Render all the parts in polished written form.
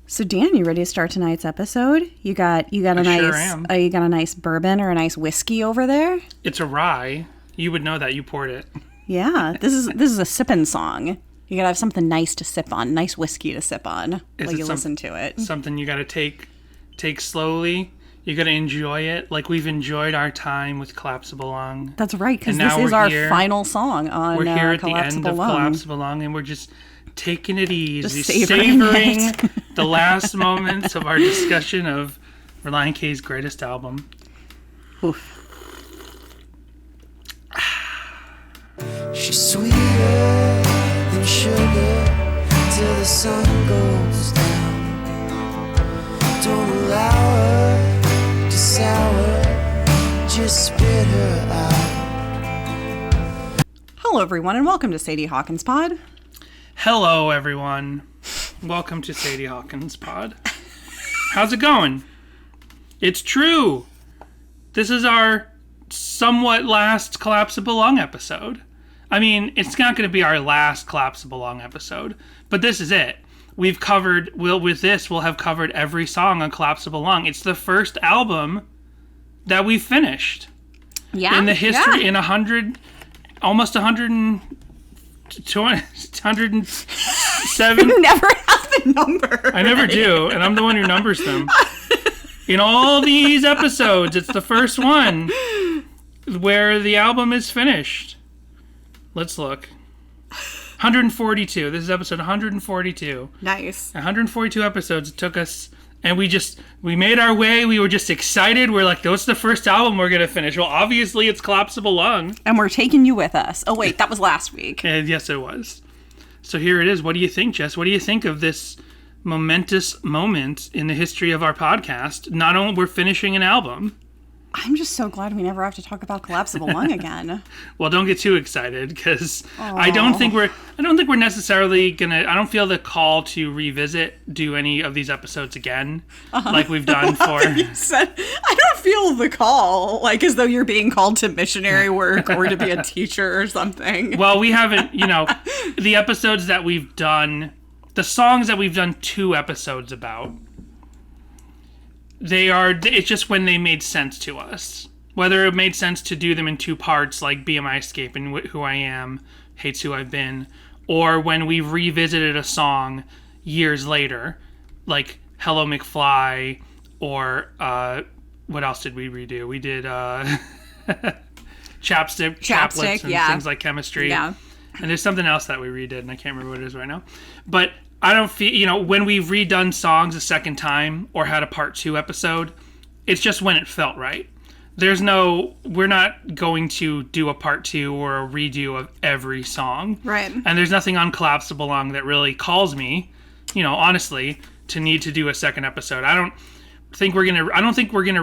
So Dan, you ready to start tonight's episode? You got a nice bourbon or a nice whiskey over there? It's a rye. You would know that. You poured it. Yeah, this is a sipping song. You gotta have something nice to sip on, nice whiskey to sip on while you listen to it. Something you gotta take slowly. You gotta enjoy it, like we've enjoyed our time with Collapsible Lung. That's right, because this is our final song on Collapsible Lung. We're here at the end of Collapsible Lung, and we're just taking it easy, just savoring the last moments of our discussion of Relient K's greatest album. Oof. She's sweeter than sugar till the sun goes down. Don't allow her to sour, just spit her out. Hello everyone and welcome to Sadie Hawkins Pod. Hello everyone. Welcome to Sadie Hawkins Pod. How's it going? It's true. This is our somewhat last Collapsible Lung episode. I mean, it's not going to be our last Collapsible Lung episode, but this is it. We'll have covered every song on Collapsible Lung. It's the first album that we've finished. Yeah. In the history, in 107. You never have the number. I never do, and I'm the one who numbers them. In all these episodes, it's the first one where the album is finished. Let's look. 142. This is episode 142. Nice. 142 episodes it took us, and we made our way. We were just excited. We're like, what's the first album we're going to finish? Well, obviously it's Collapsible Lung. And we're taking you with us. Oh, wait, that was last week. And yes, it was. So here it is. What do you think, Jess? What do you think of this momentous moment in the history of our podcast? Not only we're finishing an album. I'm just so glad we never have to talk about Collapsible Lung again. Well, don't get too excited because I don't think we're necessarily gonna. I don't feel the call to do any of these episodes again, like we've done for. You said, I don't feel the call, like as though you're being called to missionary work or to be a teacher or something. Well, we haven't. The episodes that we've done, the songs that we've done 2 episodes about. It's just when they made sense to us. Whether it made sense to do them in 2 parts, like BMI Escape and Who I Am, Hates Who I've Been, or when we revisited a song years later, like Hello McFly, or what else did we redo? We did Chapstick, Chaplets, and things like Chemistry. Yeah. And there's something else that we redid, and I can't remember what it is right now. But I don't feel, when we've redone songs a second time or had a part 2 episode, it's just when it felt right. We're not going to do a part 2 or a redo of every song. Right. And there's nothing on Collapsible Lung that really calls me, honestly, to need to do a second episode. I don't think we're gonna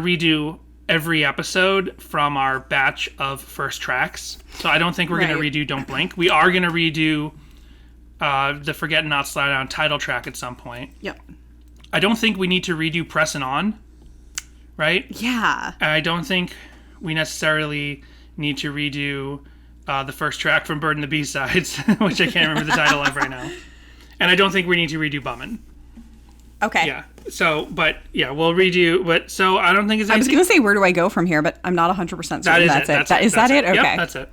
redo every episode from our batch of first tracks. So I don't think we're gonna redo Don't Blink. We are gonna redo the Forget Not Slow Down title track at some point. Yep. I don't think we need to redo Pressin' On, right? Yeah. I don't think we necessarily need to redo the first track from Bird and the B-Sides, which I can't remember the title of right now. And I don't think we need to redo Bummin'. Okay. Yeah. So, but yeah, we'll redo. But so I don't think it's. I was going to say, where do I go from here? But I'm not 100% certain that's it. Is that it? Okay. Yep, that's it.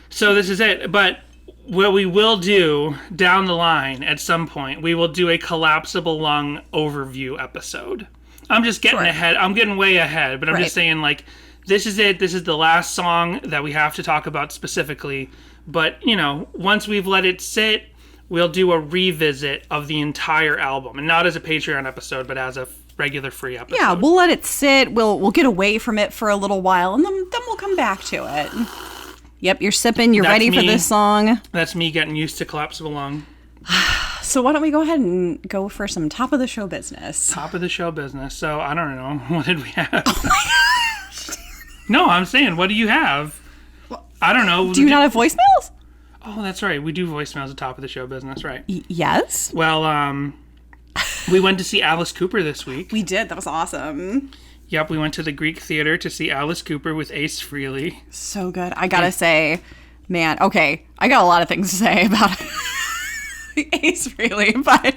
So this is it. But what we will do down the line at some point, we will do a Collapsible Lung overview episode. I'm just getting ahead. I'm getting way ahead, but I'm just saying, like, this is it. This is the last song that we have to talk about specifically. But, once we've let it sit, we'll do a revisit of the entire album. And not as a Patreon episode, but as a regular free episode. Yeah, we'll let it sit. We'll get away from it for a little while, and then we'll come back to it. Yep, you're sipping. You're ready for this song. That's me getting used to Collapsible Lung. So why don't we go ahead and go for some top of the show business? Top of the show business. So I don't know. What did we have? Oh my gosh. No, I'm saying, what do you have? I don't know. Do you not have voicemails? Oh, that's right. We do voicemails at top of the show business, right? Yes. Well, we went to see Alice Cooper this week. We did. That was awesome. Yep, we went to the Greek Theater to see Alice Cooper with Ace Frehley. So good. I gotta say, man, okay, I got a lot of things to say about Ace Frehley, but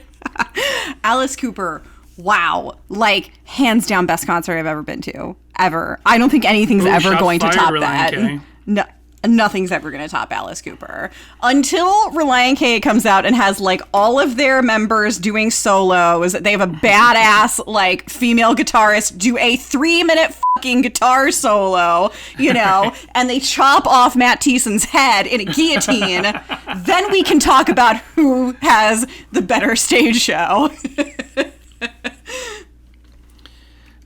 Alice Cooper, wow. Like, hands down best concert I've ever been to. Ever. I don't think anything's ever going to top that. No. Nothing's ever going to top Alice Cooper. Until Relient K comes out and has, like, all of their members doing solos. They have a badass, like, female guitarist do a 3-minute fucking guitar solo, you know, and they chop off Matt Thiessen's head in a guillotine. Then we can talk about who has the better stage show.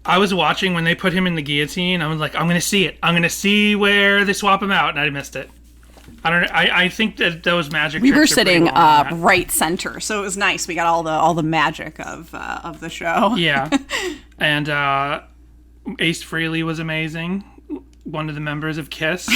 I was watching when they put him in the guillotine. I was like, I'm going to see it. I'm going to see where they swap him out, and I missed it. I think that those magic we tricks were are sitting pretty well right center, so it was nice. We got all the magic of the show. Yeah. And Ace Frehley was amazing. One of the members of Kiss.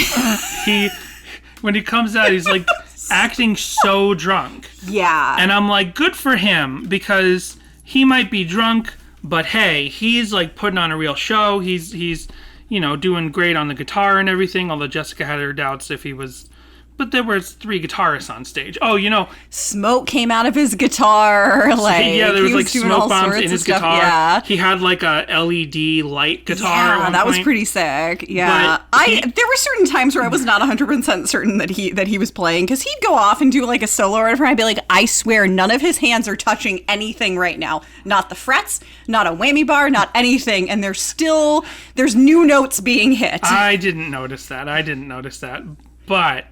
When he comes out, he's like acting so drunk. Yeah. And I'm like, good for him, because he might be drunk, but hey, he's like putting on a real show. He's you know, doing great on the guitar and everything, although Jessica had her doubts if he was. But there was 3 guitarists on stage. Oh, you know, smoke came out of his guitar. Like, yeah, there was like smoke bombs in his guitar. Yeah. He had like a LED light guitar. Yeah, that was pretty sick. Yeah, there were certain times where I was not 100% certain that he was playing, because he'd go off and do like a solo or whatever. And I'd be like, I swear, none of his hands are touching anything right now. Not the frets, not a whammy bar, not anything. And there's new notes being hit. I didn't notice that, but.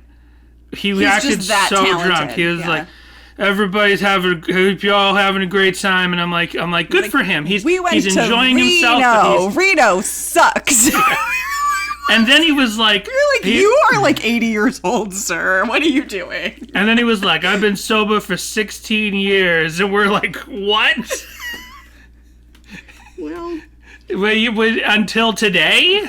He acted so talented. drunk. He was like, "Everybody's hope you're all having a great time," and I'm like, good for him. He's enjoying himself. Reno sucks. And then he was like, "You're like, you are like 80 years old, sir. What are you doing?" And then he was like, "I've been sober for 16 years," and we're like, "What?" Well, until today.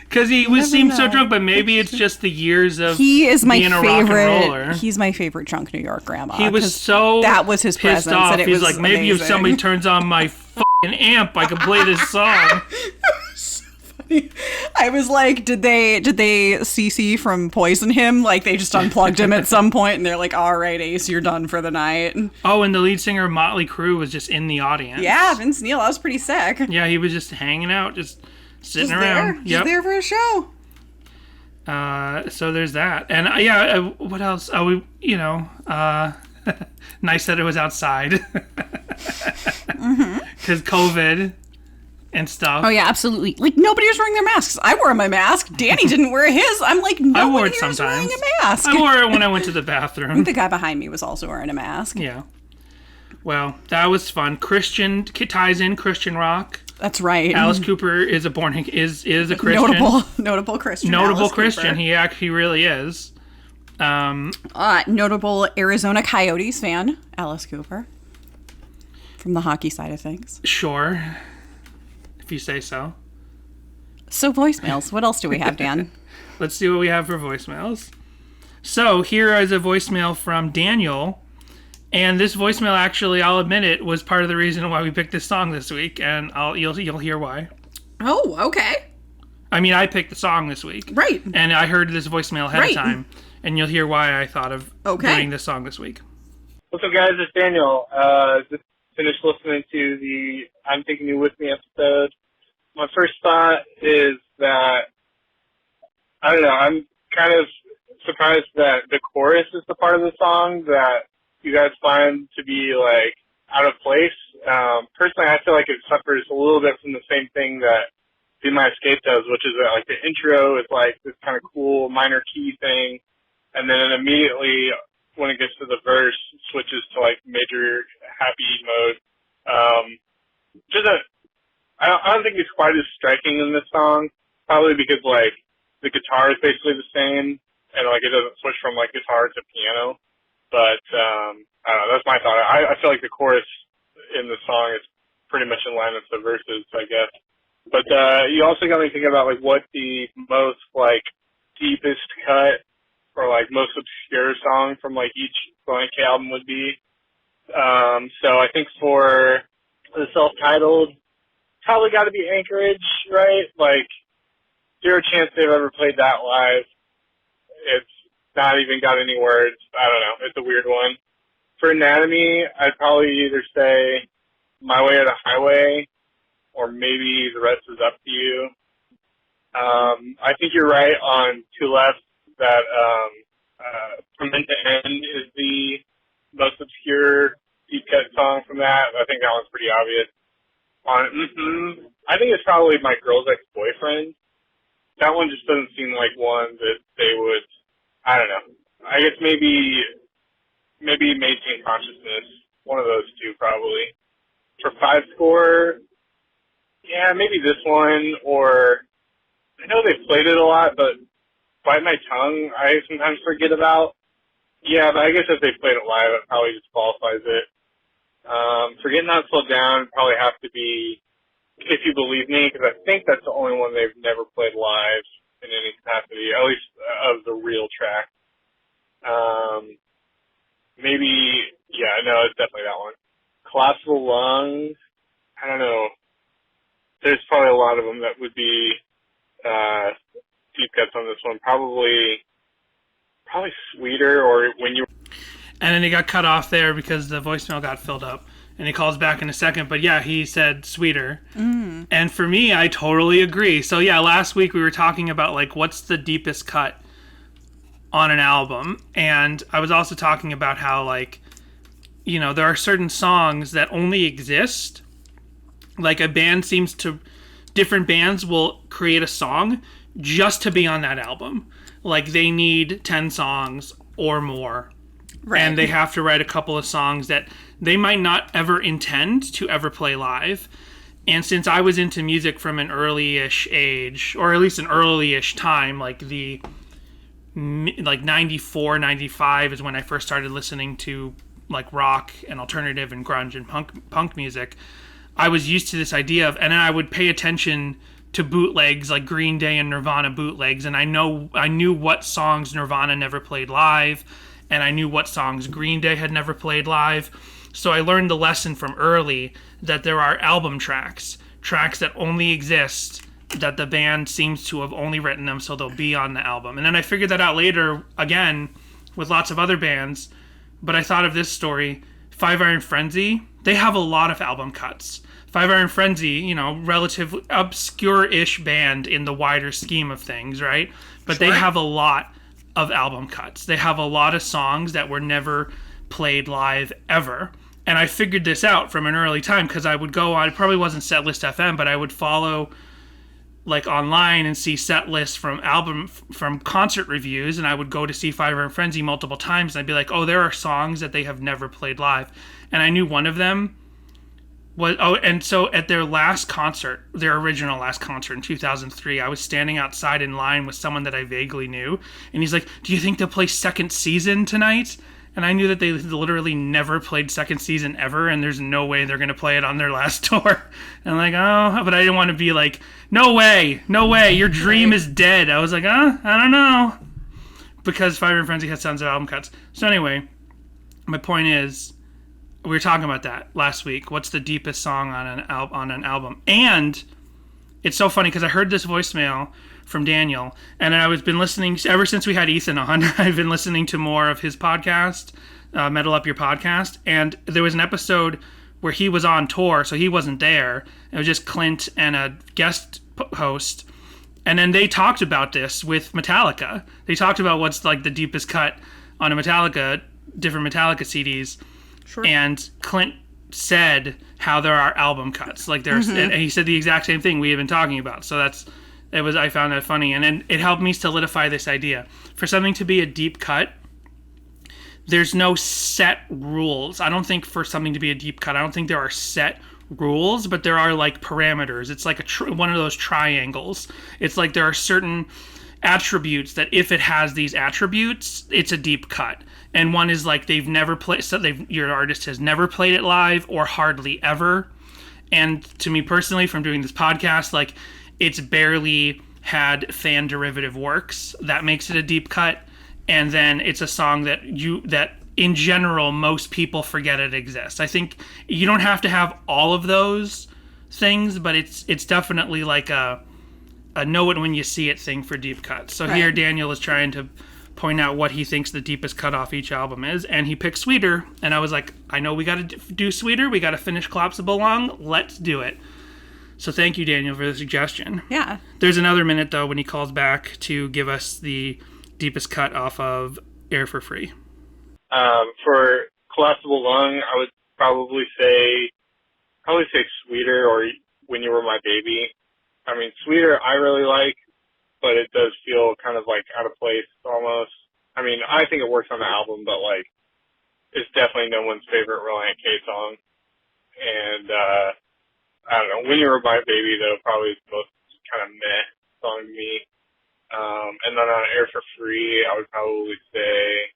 Because he seemed so drunk, but maybe it's just the years of being a rock and roller. He's my favorite drunk New York grandma. He was so that was his pissed presence, off. and it He's was like, maybe if somebody turns on my fucking amp, I can play this song. So funny. I was like, did they CC from Poison him? Like, they just unplugged him at some point, and they're like, all right, Ace, you're done for the night. Oh, and the lead singer of Motley Crue was just in the audience. Yeah, Vince Neil. That was pretty sick. Yeah, he was just hanging out, just sitting just around. Just there for a show. So there's that. And what else? Oh, nice that it was outside. Because COVID and stuff. Oh, yeah, absolutely. Like, nobody was wearing their masks. I wore my mask. Danny didn't wear his. I'm like, I wore it sometimes. Wearing a mask. I wore it when I went to the bathroom. I think the guy behind me was also wearing a mask. Yeah. Well, that was fun. Christian ties in Christian rock. That's right. Alice Cooper is a Christian. Notable Christian. Notable Alice Christian. Cooper. He really is. Notable Arizona Coyotes fan, Alice Cooper. From the hockey side of things. Sure. If you say so. So voicemails. What else do we have, Dan? Let's see what we have for voicemails. So here is a voicemail from Daniel. And this voicemail, actually, I'll admit it, was part of the reason why we picked this song this week, and you'll hear why. Oh, okay. I mean, I picked the song this week. Right. And I heard this voicemail ahead of time, and you'll hear why I thought of doing this song this week. What's up, guys? It's Daniel. Just finished listening to the I'm Taking You With Me episode. My first thought is that, I don't know, I'm kind of surprised that the chorus is the part of the song that you guys find to be, like, out of place. Personally, I feel like it suffers a little bit from the same thing that Be My Escape does, which is that, like, the intro is, like, this kind of cool minor key thing, and then immediately, when it gets to the verse, switches to, like, major happy mode. I don't think it's quite as striking in this song, probably because, like, the guitar is basically the same, and, like, it doesn't switch from, like, guitar to piano. But, I don't know, that's my thought. I feel like the chorus in the song is pretty much in line with the verses, I guess. But, you also got me thinking about, like, what the most, like, deepest cut or, like, most obscure song from, like, each Relient K album would be. So I think for the self-titled, probably got to be Anchorage, right? Like, zero chance they've ever played that live. It's not even got any words. I don't know. It's a weird one. For Anatomy, I'd probably either say My Way or the Highway, or maybe The Rest Is Up to You. I think you're right on Two Left that From End to End is the most obscure deep cut song from that. I think that one's pretty obvious. I think it's probably My Girl's Ex-Boyfriend. That one just doesn't seem like one that they would, I don't know. I guess maybe Maintain Consciousness. One of those two, probably. For 5 score, yeah, maybe this one, or I know they've played it a lot, but Bite My Tongue, I sometimes forget about. Yeah, but I guess if they played it live, it probably disqualifies it. Forget Not Slow Down probably have to be If You Believe Me, because I think that's the only one they've never played live in any capacity, at least of the real track. Maybe, yeah, no, it's definitely that one. Collapsible Lung, I don't know. There's probably a lot of them that would be deep cuts on this one. Probably Sweeter, or When You... And then he got cut off there because the voicemail got filled up. And he calls back in a second. But yeah, he said Sweeter. Mm. And for me, I totally agree. So yeah, last week we were talking about, like, what's the deepest cut on an album. And I was also talking about how, like, you know, there are certain songs that only exist. Like, a band seems to... Different bands will create a song just to be on that album. Like, they need 10 songs or more. Right. And they have to write a couple of songs that they might not ever intend to ever play live. And since I was into music from an early-ish age, or at least an early-ish time, like 94, 95 is when I first started listening to, like, rock and alternative and grunge and punk music, I was used to this idea of, and then I would pay attention to bootlegs, like Green Day and Nirvana bootlegs, and I knew what songs Nirvana never played live, and I knew what songs Green Day had never played live. So I learned the lesson from early that there are album tracks that only exist, that the band seems to have only written them so they'll be on the album. And then I figured that out later, again, with lots of other bands, but I thought of this story. Five Iron Frenzy, they have a lot of album cuts. Five Iron Frenzy, you know, relatively obscure-ish band in the wider scheme of things, right? But sure. They have a lot of album cuts. They have a lot of songs that were never played live ever. And I figured this out from an early time because I would go on, it probably wasn't Setlist FM, but I would follow, like, online and see set lists from concert reviews, and I would go to see Five Iron Frenzy multiple times, and I'd be like, oh, there are songs that they have never played live. And I knew one of them was, and so at their last concert, their original last concert in 2003, I was standing outside in line with someone that I vaguely knew, and he's like, do you think they'll play Second Season tonight? And I knew that they literally never played Second Season ever, and there's no way they're going to play it on their last tour. And I'm like, oh, but I didn't want to be like, no way, your dream is dead. I was like, I don't know. Because Five Iron Frenzy has tons of album cuts. So anyway, my point is, we were talking about that last week. What's the deepest song on an album? And it's so funny because I heard this voicemail from Daniel, and I've been listening ever since we had Ethan on. I've been listening to more of his podcast, Metal Up Your Podcast, and there was an episode where he was on tour, so he wasn't there. It was just Clint and a guest host, and then they talked about this with Metallica. They talked about what's, like, the deepest cut on different Metallica CDs. Sure. And Clint said how there are album cuts, like there's, and he said the exact same thing we had been talking about. So I found that funny, and then it helped me solidify this idea. For something to be a deep cut, there's no set rules. I don't think for something to be a deep cut, I don't think there are set rules, but there are, like, parameters. It's like one of those triangles. It's like there are certain attributes that if it has these attributes, it's a deep cut. And one is, like, your artist has never played it live or hardly ever. And to me personally, from doing this podcast, like, it's barely had fan derivative works. That makes it a deep cut. And then it's a song that in general most people forget it exists. I think you don't have to have all of those things, but it's definitely like a know it when you see it thing for deep cuts. So right. Here Daniel is trying to point out what he thinks the deepest cut off each album is, and he picked Sweeter, and I was like, I know we got to do Sweeter, we got to finish Collapsible Lung, let's do it. So thank you, Daniel, for the suggestion. Yeah. There's another minute, though, when he calls back to give us the deepest cut off of Air for Free. For Collapsible Lung, I would probably say Sweeter or When You Were My Baby. I mean, Sweeter I really like, but it does feel kind of like out of place almost. I mean, I think it works on the album, but like, it's definitely no one's favorite Relient K song. And, I don't know, When You Were My Baby, though, probably is the most kind of meh song to me. And then on Air for Free, I would probably say,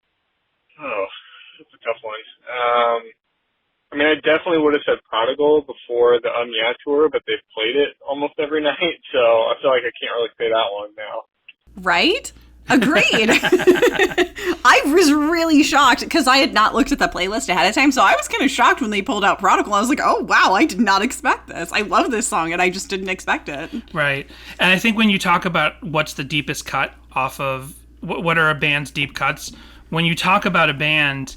that's a tough one. I mean, I definitely would have said Prodigal before the Yeah tour, but they've played it almost every night, so I feel like I can't really say that one now. Right? Agreed. I was really shocked because I had not looked at the playlist ahead of time, so I was kind of shocked when they pulled out Prodigal. I was like, oh, wow, I did not expect this. I love this song, and I just didn't expect it. Right. And I think when you talk about what's the deepest cut off of, what are a band's deep cuts, when you talk about a band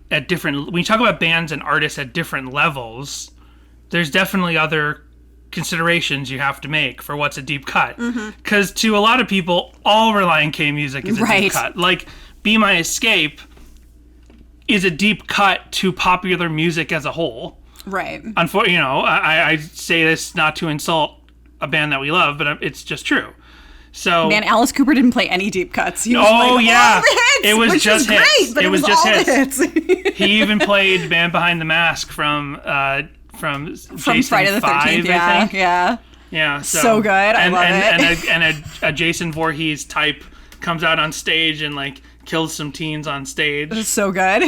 when you talk about bands and artists at different levels, there's definitely other considerations you have to make for what's a deep cut. Because to a lot of people, all Relient K music is a deep cut. Like, Be My Escape is a deep cut to popular music as a whole. Right. Unfortunately, I say this not to insult a band that we love, but it's just true. So, man, Alice Cooper didn't play any deep cuts. He was yeah, hits, it was just hits. Great, but it was just hits. He even played "Man Behind the Mask" from Jason Friday the 13th. I think. Yeah. So good. I love it. And a Jason Voorhees type comes out on stage and like kills some teens on stage. It was so good.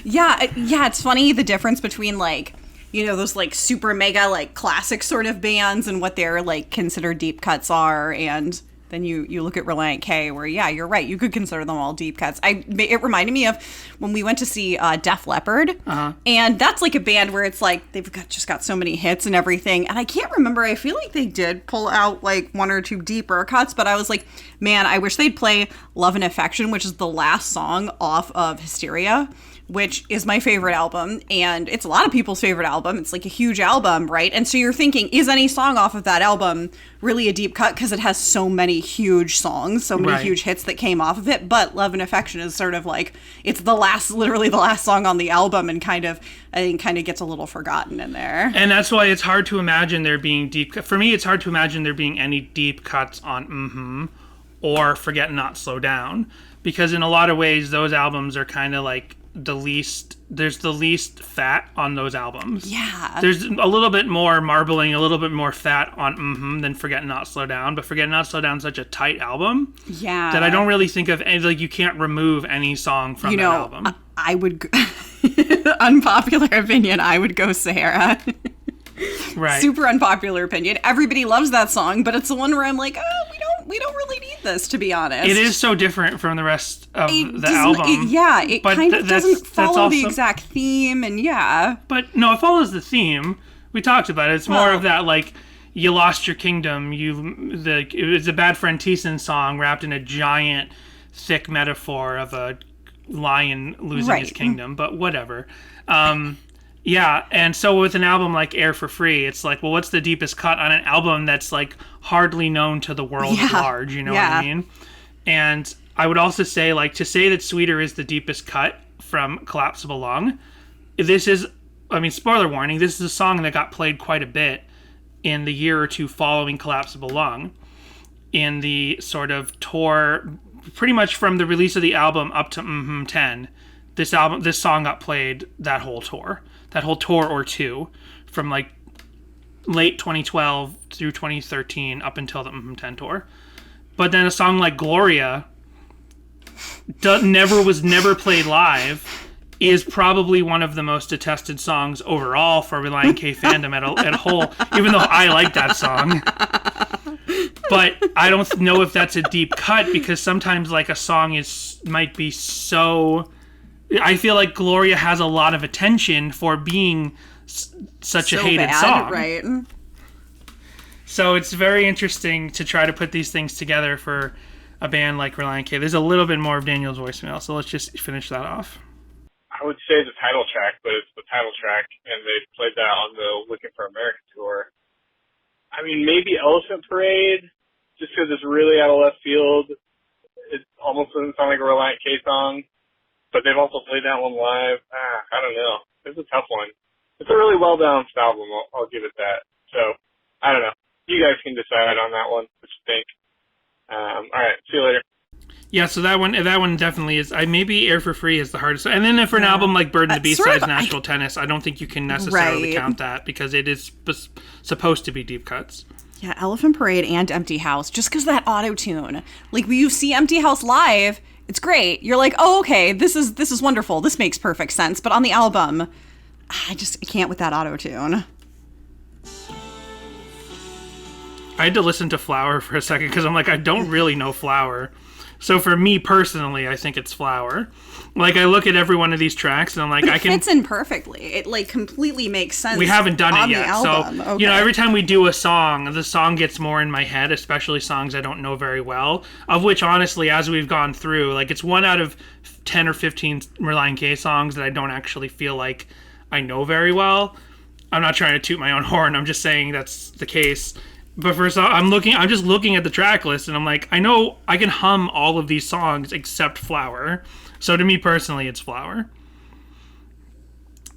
Yeah. It's funny the difference between like, those like super mega like classic sort of bands and what their like considered deep cuts are, and then you look at Relient K where, yeah, you're right, you could consider them all deep cuts. It reminded me of when we went to see Def Leppard, and that's like a band where it's like they've just got so many hits and everything, and I can't remember, I feel like they did pull out like one or two deeper cuts, but I was like, man, I wish they'd play Love and Affection, which is the last song off of Hysteria, which is my favorite album, and it's a lot of people's favorite album. It's like a huge album, right? And so you're thinking, is any song off of that album really a deep cut? Because it has so many huge songs, so many huge hits that came off of it. But Love and Affection is sort of like, it's literally the last song on the album, and I think gets a little forgotten in there. And that's why it's hard to imagine there being for me, it's hard to imagine there being any deep cuts on or Forget Not Slow Down. Because in a lot of ways, those albums are kind of like, there's the least fat on those albums. Yeah. There's a little bit more marbling, a little bit more fat on than Forget Not Slow Down, but Forget Not Slow Down is such a tight album. Yeah. That I don't really think of any, like, you can't remove any song from that album. I would unpopular opinion, I would go Sahara. Right. Super unpopular opinion. Everybody loves that song, but it's the one where I'm like, we don't really need this, to be honest. It is so different from the rest of the album. It kind of doesn't follow the exact theme, and yeah. But no, it follows the theme. We talked about it. It's more of that, like, you lost your kingdom. It was a Bad Friend Thiessen song wrapped in a giant, thick metaphor of a lion losing his kingdom, but whatever. Yeah, and so with an album like Air for Free, it's like, well, what's the deepest cut on an album that's like hardly known to the world at large, you know what I mean? And I would also say, like, to say that Sweeter is the deepest cut from Collapsible Lung, this is, I mean, spoiler warning, this is a song that got played quite a bit in the year or two following Collapsible Lung, in the sort of tour, pretty much from the release of the album up to 10, this song got played that whole tour or two, from like late 2012 through 2013 up until the 10 tour. But then a song like Gloria was never played live, is probably one of the most detested songs overall for Relient K fandom at a whole, even though I like that song. But I don't know if that's a deep cut, because sometimes like a song might be so... I feel like Gloria has a lot of attention for being such a hated song. Right. So it's very interesting to try to put these things together for a band like Relient K. There's a little bit more of Daniel's voicemail, so let's just finish that off. I would say the title track, but it's the title track, and they played that on the Looking for America tour. I mean, maybe Elephant Parade, just because it's really out of left field. It almost doesn't sound like a Relient K song, but they've also played that one live. I don't know. It's a tough one. It's a really well-balanced album, I'll give it that. So, I don't know. You guys can decide on that one, what you think. All right, see you later. Yeah, so that one definitely is. Maybe Air for Free is the hardest. And then for an album like Bird and the B-Sides, Nashville Tennis, I don't think you can necessarily count that because it is supposed to be deep cuts. Yeah, Elephant Parade and Empty House, just because of that auto-tune. Like, when you see Empty House live, it's great. You're like, oh, okay, this is wonderful. This makes perfect sense. But on the album, I can't with that auto-tune. I had to listen to Flower for a second because I'm like, I don't really know Flower. So for me personally, I think it's Flower. Like, I look at every one of these tracks and I'm like, it fits in perfectly. It like completely makes sense. We haven't done it yet. So, okay. Every time we do a song, the song gets more in my head, especially songs I don't know very well, of which honestly, as we've gone through, like it's 1 out of 10 or 15 Relient K songs that I don't actually feel like I know very well. I'm not trying to toot my own horn. I'm just saying that's the case. But first, I'm just looking at the track list, and I'm like, I know I can hum all of these songs except Flower. So to me personally, it's Flower.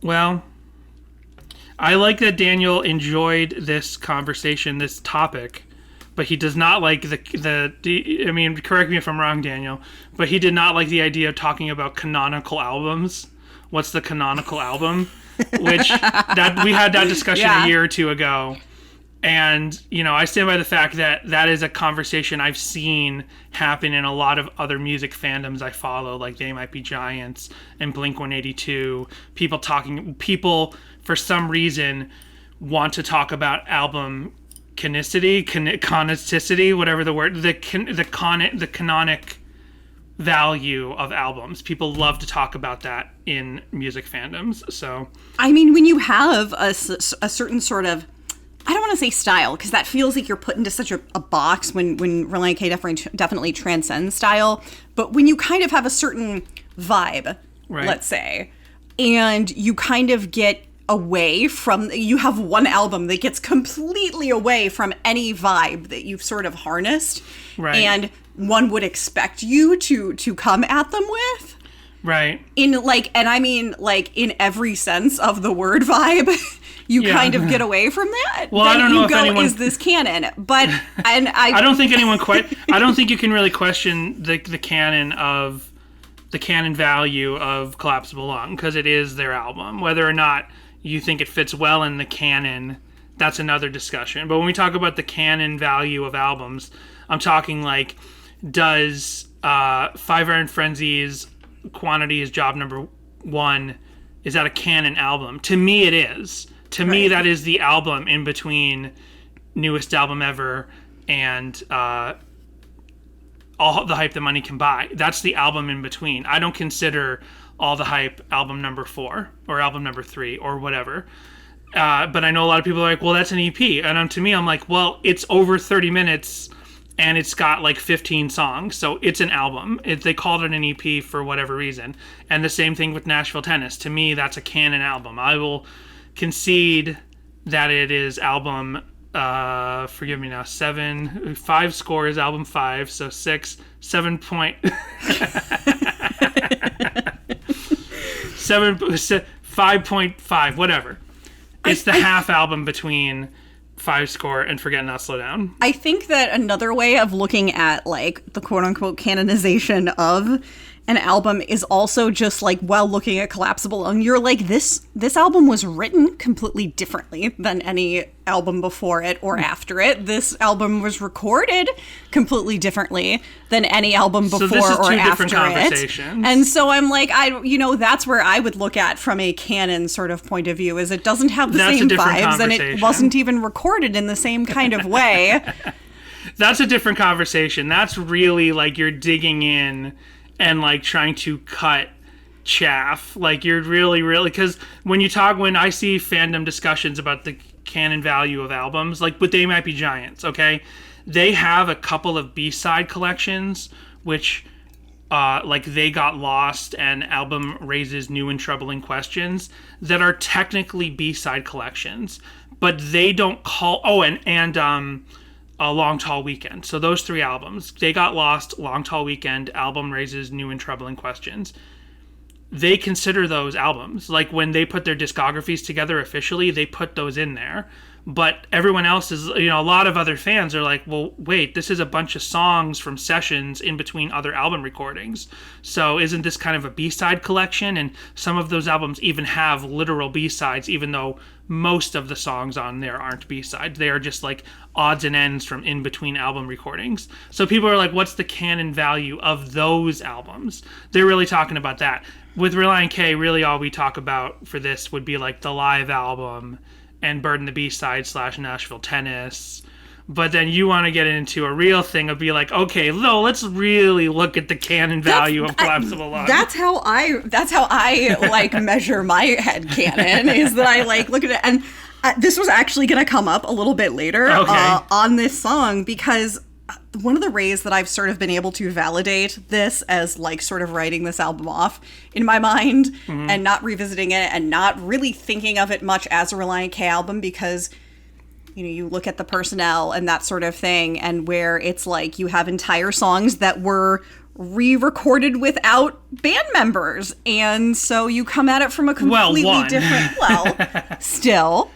Well, I like that Daniel enjoyed this conversation, this topic, but he does not like I mean, correct me if I'm wrong, Daniel, but he did not like the idea of talking about canonical albums. What's the canonical album? Which we had that discussion a year or two ago. And, I stand by the fact that that is a conversation I've seen happen in a lot of other music fandoms I follow, like They Might Be Giants and Blink-182. People, for some reason, want to talk about album canonicity, whatever the word, the canonic value of albums. People love to talk about that in music fandoms. So, I mean, when you have a certain sort of, I don't want to say style, because that feels like you're put into such a box when Relient K definitely transcends style. But when you kind of have a certain vibe, let's say, and you kind of get away from, you have one album that gets completely away from any vibe that you've sort of harnessed, and one would expect you to come at them with. Right. In in every sense of the word vibe. You kind of get away from that. Well, I don't know if anyone is this canon, but I don't think anyone I don't think you can really question the canon value of Collapsible Lung because it is their album. Whether or not you think it fits well in the canon, that's another discussion. But when we talk about the canon value of albums, I'm talking like, does Five Iron Frenzy's Quantity is Job Number 1, is that a canon album? To me, it is. To me, that is the album in between Newest Album Ever and All the Hype That Money Can Buy. That's the album in between. I don't consider All the Hype album number 4 or album number 3 or whatever. But I know a lot of people are like, well, that's an EP. And to me, I'm like, well, it's over 30 minutes and it's got like 15 songs. So it's an album. They called it an EP for whatever reason. And the same thing with Nashville Tennis. To me, that's a canon album. I will concede that it is album, forgive me now, 5 score is album 5, so 7 point 5.5, whatever. It's the half album between 5 score and Forget Not Slow Down. I think that another way of looking at like the quote unquote canonization of an album is also just like, while looking at Collapsible Lung, you're like, this album was written completely differently than any album before it or after it. This album was recorded completely differently than any album before or after it. And so I'm like, that's where I would look at from a canon sort of point of view, is it doesn't have the same vibes and it wasn't even recorded in the same kind of way. That's a different conversation. That's really like you're digging in and like trying to cut chaff. Like you're really, because when I see fandom discussions about the canon value of albums, like with They Might Be Giants, okay? They have a couple of B-side collections, which, like They Got Lost and Album Raises New and Troubling Questions, that are technically B-side collections, but they don't call... Oh, and A Long Tall Weekend. So those 3 albums, They Got Lost, Long Tall Weekend, Album Raises New and Troubling Questions, they consider those albums. Like when they put their discographies together officially, they put those in there. But everyone else is, a lot of other fans are like, well, wait, this is a bunch of songs from sessions in between other album recordings. So isn't this kind of a B-side collection? And some of those albums even have literal B-sides, even though most of the songs on there aren't B-sides. They are just like odds and ends from in between album recordings. So people are like, what's the canon value of those albums? They're really talking about that. With Relient K, really all we talk about for this would be like the live album and Bird and the B-side / Nashville Tennis. But then you want to get into a real thing of be like, okay, no, let's really look at the canon value of Collapsible Lung. That's how I like measure my head canon, is that I like look at it. And this was actually going to come up a little bit later on this song, because one of the ways that I've sort of been able to validate this as like sort of writing this album off in my mind and not revisiting it and not really thinking of it much as a Relient K album, because you look at the personnel and that sort of thing, and where it's like you have entire songs that were re-recorded without band members, and so you come at it from a completely different still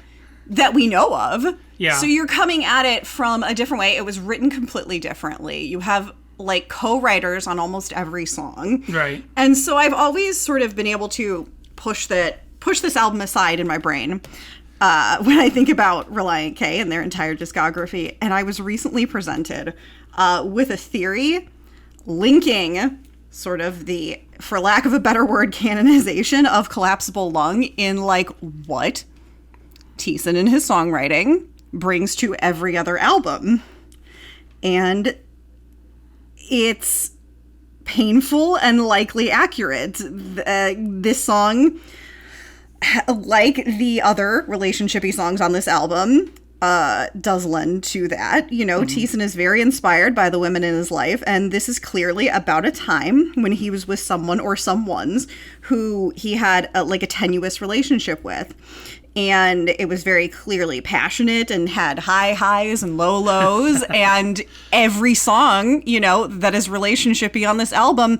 that we know of. Yeah. So you're coming at it from a different way. It was written completely differently. You have like co-writers on almost every song. Right. And so I've always sort of been able to push this album aside in my brain when I think about Relient K and their entire discography. And I was recently presented with a theory linking sort of the, for lack of a better word, canonization of Collapsible Lung in like what Thiessen in his songwriting brings to every other album. And it's painful and likely accurate. This song, like the other relationshipy songs on this album, does lend to that. Thiessen is very inspired by the women in his life, and this is clearly about a time when he was with someone or someones who he had a tenuous relationship with. And it was very clearly passionate and had high highs and low lows. And every song, that is relationshipy on this album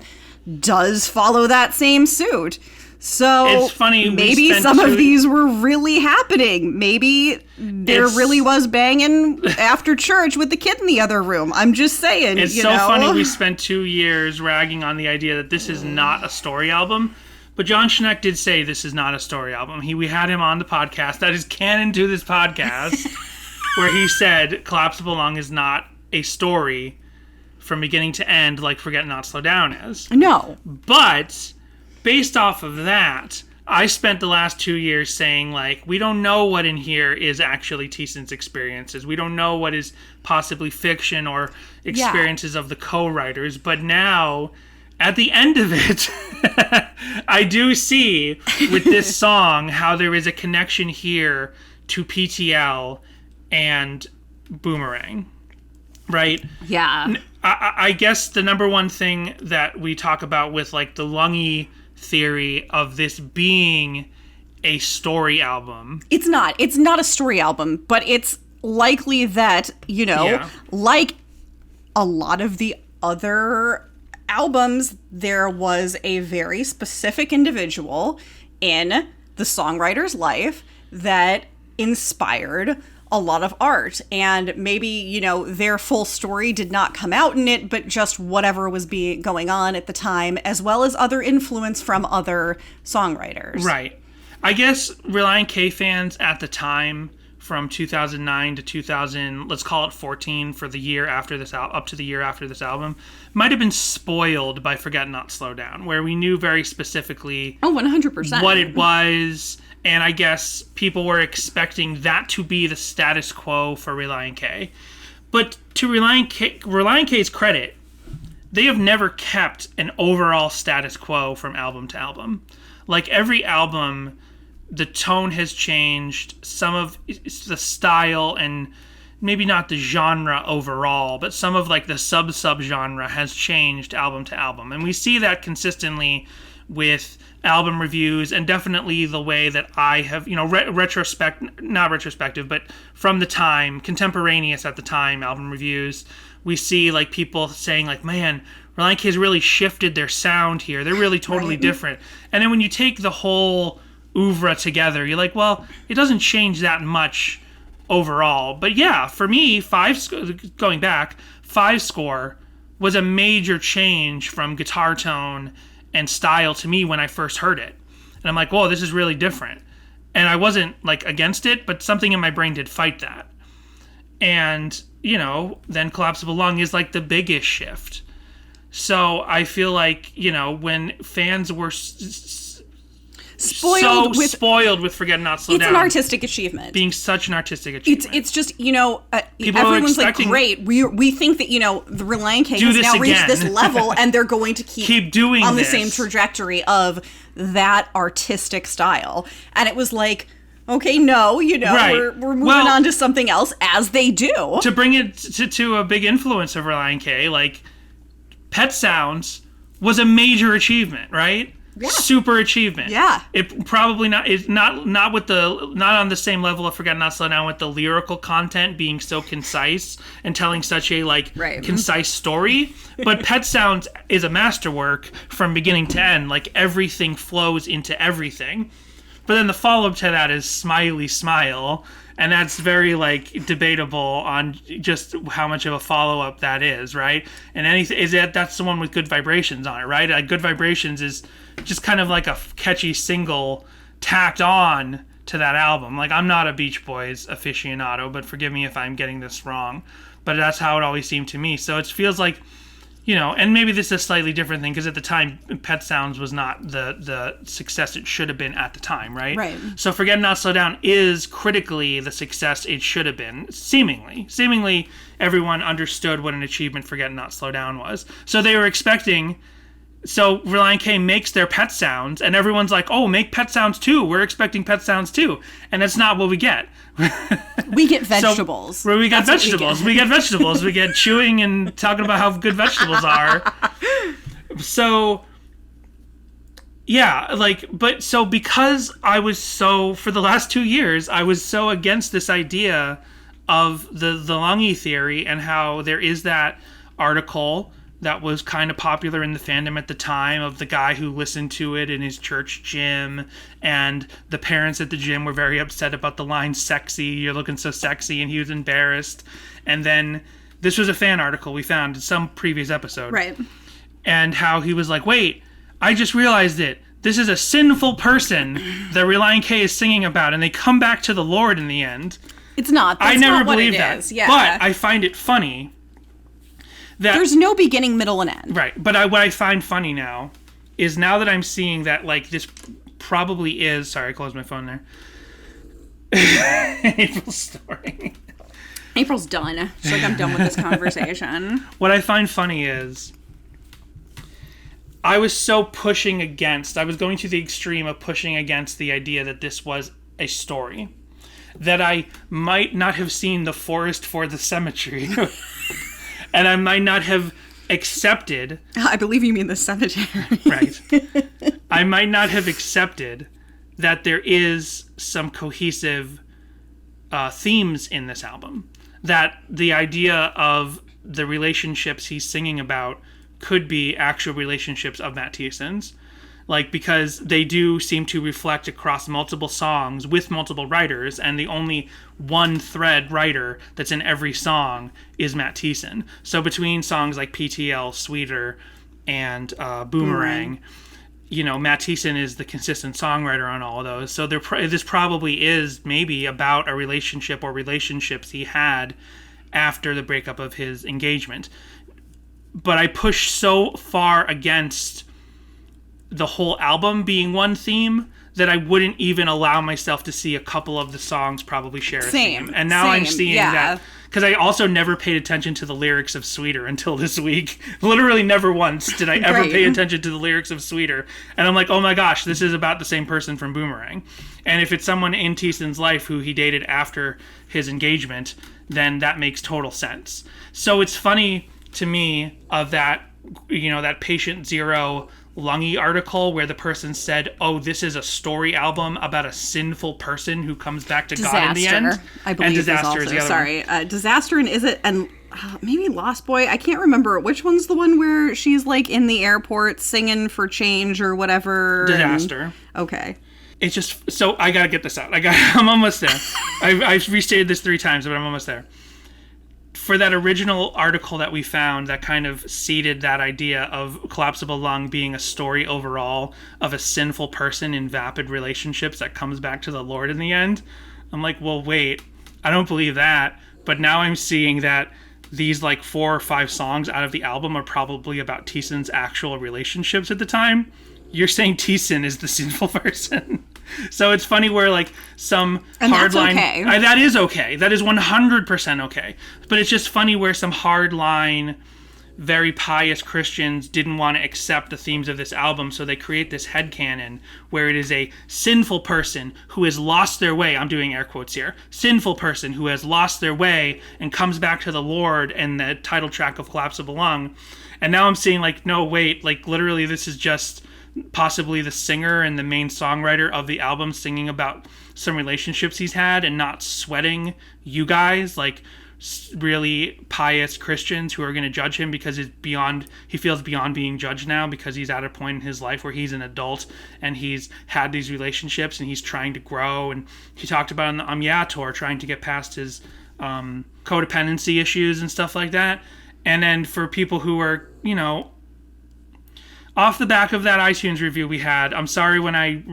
does follow that same suit. So it's funny, maybe some of these were really happening. Maybe there really was banging after church with the kid in the other room. I'm just saying. It's so funny we spent 2 years ragging on the idea that this is not a story album. But John Schneck did say this is not a story album. We had him on the podcast. That is canon to this podcast, where he said Collapsible Lung is not a story from beginning to end like Forget Not Slow Down is. No. But based off of that, I spent the last 2 years saying, we don't know what in here is actually Thiessen's experiences. We don't know what is possibly fiction or experiences of the co-writers. But now, at the end of it, I do see with this song how there is a connection here to PTL and Boomerang, right? Yeah. I guess the number one thing that we talk about with the Lungy theory of this being a story album. It's not a story album, but it's likely that, like a lot of the other albums, there was a very specific individual in the songwriter's life that inspired a lot of art, and maybe their full story did not come out in it, but just whatever was going on at the time, as well as other influence from other songwriters. Right. I guess Relient K fans at the time, from 2009 to 2000, let's call it 14, for the year after this up to the year after this album, might have been spoiled by Forget Not Slow Down, where we knew very specifically 100% what it was, and I guess people were expecting that to be the status quo for Relient K. But to Relient K's credit, they have never kept an overall status quo from album to album. Every album, the tone has changed, some of the style and maybe not the genre overall, but some of like the sub-genre has changed album to album. And we see that consistently with album reviews, and definitely the way that I have, not retrospective, but from the time, contemporaneous at the time album reviews, we see like people saying like, man, Relient K has really shifted their sound here. They're really totally different. And then when you take the whole oeuvre together, you're like, well, it doesn't change that much overall. But yeah, for me, going back, 5 Score was a major change from guitar tone and style to me when I first heard it. And I'm like, whoa, this is really different. And I wasn't like against it, but something in my brain did fight that. And, then Collapsible Lung is like the biggest shift. So I feel like, when fans were spoiled with Forget Not Slow Down. It's an artistic achievement. Being such an artistic achievement. It's just, everyone's like, great. We think that, the Relient K has now reached this level and they're going to keep doing on the same trajectory of that artistic style. And it was like, okay, no, we're moving on to something else, as they do. To bring it to a big influence of Relient K, like Pet Sounds was a major achievement, right? Yeah. Super achievement. Yeah. It probably not on the same level of Forget Not Slow Down with the lyrical content being so concise and telling such a concise story. But Pet Sounds is a masterwork from beginning to end. Like everything flows into everything. But then the follow-up to that is Smiley Smile, and that's very debatable on just how much of a follow-up that is, right? And that's the one with Good Vibrations on it, right? Good Vibrations is just kind of like a catchy single tacked on to that album. Like, I'm not a Beach Boys aficionado, but forgive me if I'm getting this wrong. But that's how it always seemed to me. So it feels like, and maybe this is a slightly different thing, because at the time, Pet Sounds was not the success it should have been at the time, right? Right. So Forget Not Slow Down is critically the success it should have been, seemingly. Seemingly, everyone understood what an achievement Forget Not Slow Down was. So they were expecting... So Relient K makes their Pet Sounds, and everyone's like, oh, make Pet Sounds too. We're expecting Pet Sounds too. And that's not what we get. We get vegetables. We get vegetables. We get vegetables. We get chewing and talking about how good vegetables are. So, yeah, because I was for the last 2 years, I was so against this idea of the Lungy theory, and how there is that article that was kind of popular in the fandom at the time of the guy who listened to it in his church gym, and the parents at the gym were very upset about the line "sexy, you're looking so sexy," and he was embarrassed. And then this was a fan article we found in some previous episode. Right. And how he was like, wait, I just realized it. This is a sinful person that Relient K is singing about, and they come back to the Lord in the end. It's not. That's I never not believed what it that. is. Yeah. But I find it funny that there's no beginning, middle, and end. Right. But what I find funny now is, now that I'm seeing that this probably is... Sorry, I closed my phone there. April's story. April's done. She's like, I'm done with this conversation. What I find funny is, I was so pushing against... I was going to the extreme of pushing against the idea that this was a story, that I might not have seen the forest for the cemetery. And I might not have accepted... I believe you mean the cemetery. Right. I might not have accepted that there is some cohesive themes in this album. That the idea of the relationships he's singing about could be actual relationships of Matt Thiessen's. Because they do seem to reflect across multiple songs with multiple writers, and the only one thread writer that's in every song is Matt Thiessen. So between songs like PTL, Sweeter, and Boomerang, Matt Thiessen is the consistent songwriter on all of those. So this probably is maybe about a relationship or relationships he had after the breakup of his engagement. But I pushed so far against the whole album being one theme that I wouldn't even allow myself to see a couple of the songs probably share a theme. And now I'm seeing that, because I also never paid attention to the lyrics of Sweeter until this week. Literally never once did I ever pay attention to the lyrics of Sweeter. And I'm like, oh my gosh, this is about the same person from Boomerang. And if it's someone in Thiessen's life who he dated after his engagement, then that makes total sense. So it's funny to me of that, that Patient Zero Lungy article where the person said, oh, this is a story album about a sinful person who comes back to God in the end. I believe, and Disaster is the other one. Disaster, and is it, and maybe Lost Boy, I can't remember. Which one's the one where she's like in the airport singing for change or whatever? Disaster. Okay. It's just, so I gotta get this out. I'm almost there. I've restated this 3 times, but I'm almost there. For that original article that we found that kind of seeded that idea of Collapsible Lung being a story overall of a sinful person in vapid relationships that comes back to the Lord in the end, I'm like, well, wait, I don't believe that. But now I'm seeing that these like 4 or 5 songs out of the album are probably about Thiessen's actual relationships at the time. You're saying Thiessen is the sinful person. So it's funny where like some hardline... Okay. That is okay. That is 100% okay. But it's just funny where some hardline, very pious Christians didn't want to accept the themes of this album, so they create this headcanon where it is a sinful person who has lost their way. I'm doing air quotes here. Sinful person who has lost their way and comes back to the Lord in the title track of Collapsible Lung. And now I'm seeing like, no, wait, like literally this is just... possibly the singer and the main songwriter of the album singing about some relationships he's had and not sweating you guys, like really pious Christians who are going to judge him because he feels beyond being judged now because he's at a point in his life where he's an adult and he's had these relationships and he's trying to grow. And he talked about in the Yeah tour trying to get past his codependency issues and stuff like that. And then for people who are, off the back of that iTunes review we had, I'm sorry when I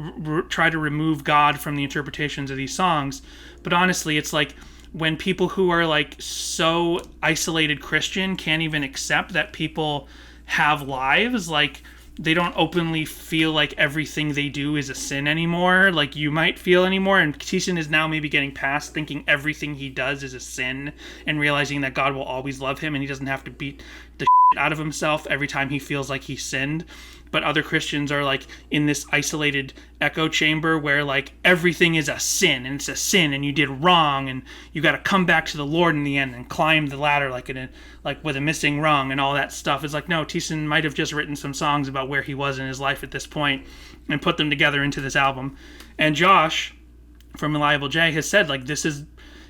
try to remove God from the interpretations of these songs, but honestly, it's like when people who are like so isolated Christian can't even accept that people have lives, like they don't openly feel like everything they do is a sin anymore, like you might feel anymore, and Thiessen is now maybe getting past thinking everything he does is a sin and realizing that God will always love him and he doesn't have to beat the out of himself every time he feels like he sinned. But other Christians are like in this isolated echo chamber where like everything is a sin and it's a sin and you did wrong and you got to come back to the Lord in the end and climb the ladder like with a missing rung and all that stuff. It's like, no, Thiessen might have just written some songs about where he was in his life at this point and put them together into this album. And Josh from Reliable J has said like this is,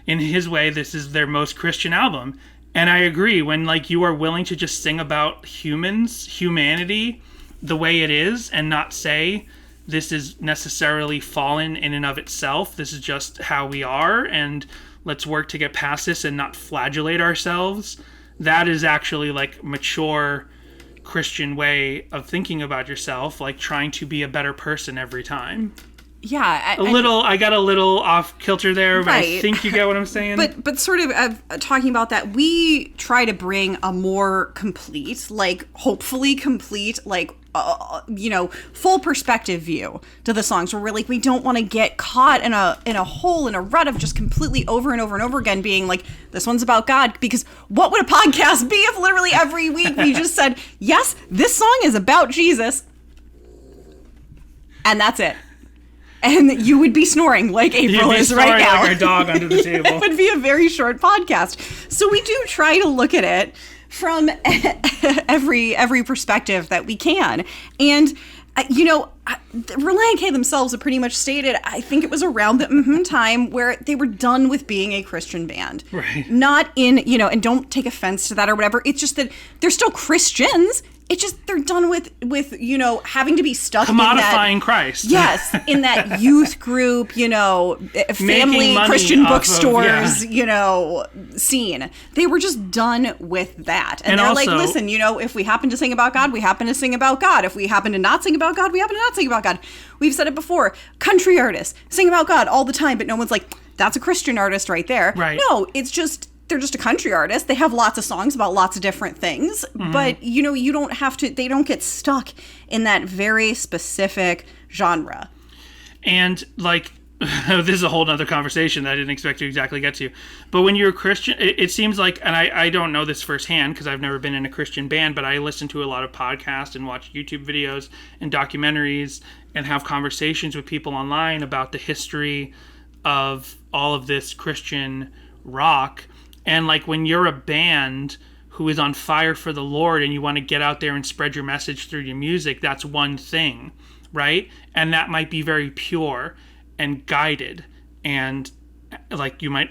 in his way, this is their most Christian album. And I agree, when like you are willing to just sing about humanity the way it is and not say this is necessarily fallen in and of itself, this is just how we are and let's work to get past this and not flagellate ourselves, that is actually like mature Christian way of thinking about yourself, like trying to be a better person every time. Yeah, I got a little off kilter there, but right. I think you get what I'm saying. But sort of talking about that, we try to bring a more complete, like hopefully complete, like full perspective view to the songs. Where we're like, we don't want to get caught in a hole, in a rut of just completely over and over and over again being like, this one's about God. Because what would a podcast be if literally every week we just said, yes, this song is about Jesus, and that's it. And you would be snoring like April is right now. Like our dog under the table. It would be a very short podcast. So we do try to look at it from every perspective that we can. And, Relient K themselves have pretty much stated, I think it was around the time where they were done with being a Christian band. Right. Not in, and don't take offense to that or whatever. It's just that they're still Christians. It's just they're done with having to be stuck in that, commodifying Christ. Yes, in that youth group, family Christian bookstores, scene. They were just done with that, and they're also, like, listen, if we happen to sing about God, we happen to sing about God. If we happen to not sing about God, we happen to not sing about God. We've said it before. Country artists sing about God all the time, but no one's like, that's a Christian artist right there. Right. No, it's just. They're just a country artist. They have lots of songs about lots of different things, but you don't have to, they don't get stuck in that very specific genre. And like, this is a whole nother conversation that I didn't expect to exactly get to. But when you're a Christian, it seems like, and I don't know this firsthand because I've never been in a Christian band, but I listen to a lot of podcasts and watch YouTube videos and documentaries and have conversations with people online about the history of all of this Christian rock. And like, when you're a band who is on fire for the Lord and you want to get out there and spread your message through your music, that's one thing, right? And that might be very pure and guided, and like you might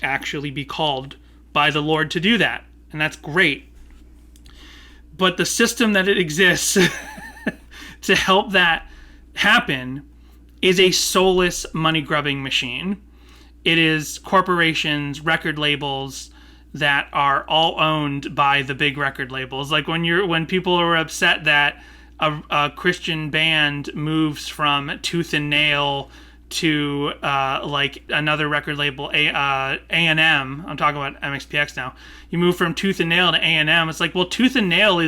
actually be called by the Lord to do that, and that's great. But the system that it exists to help that happen is a soulless money-grubbing machine. It is corporations, record labels that are all owned by the big record labels. Like when people are upset that a Christian band moves from Tooth and Nail to like another record label, A&M. I'm talking about MXPX now. You move from Tooth and Nail to A&M. It's like, well, Tooth and Nail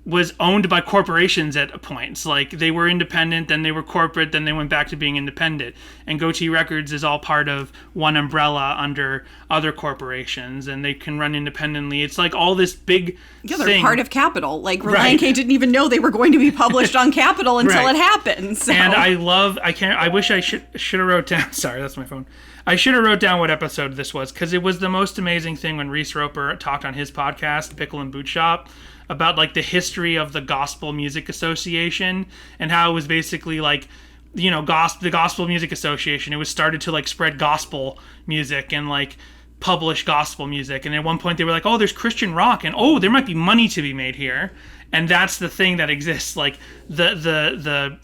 was owned by corporations at points. Like, they were independent, then they were corporate, then they went back to being independent. And Goatee Records is all part of one umbrella under other corporations, and they can run independently. It's like all this big they're part of Capitol. Like, Relient K didn't even know they were going to be published on Capitol until it happened. So. And I wish I should have wrote down, sorry, that's my phone. I should have wrote down what episode this was, because it was the most amazing thing when Reese Roper talked on his podcast, Pickle and Boot Shop, about like the history of the Gospel Music Association and how it was basically like, you know, the Gospel Music Association. It was started to like spread gospel music and like publish gospel music. And at one point they were like, oh, there's Christian rock, and oh, there might be money to be made here. And that's the thing that exists. Like the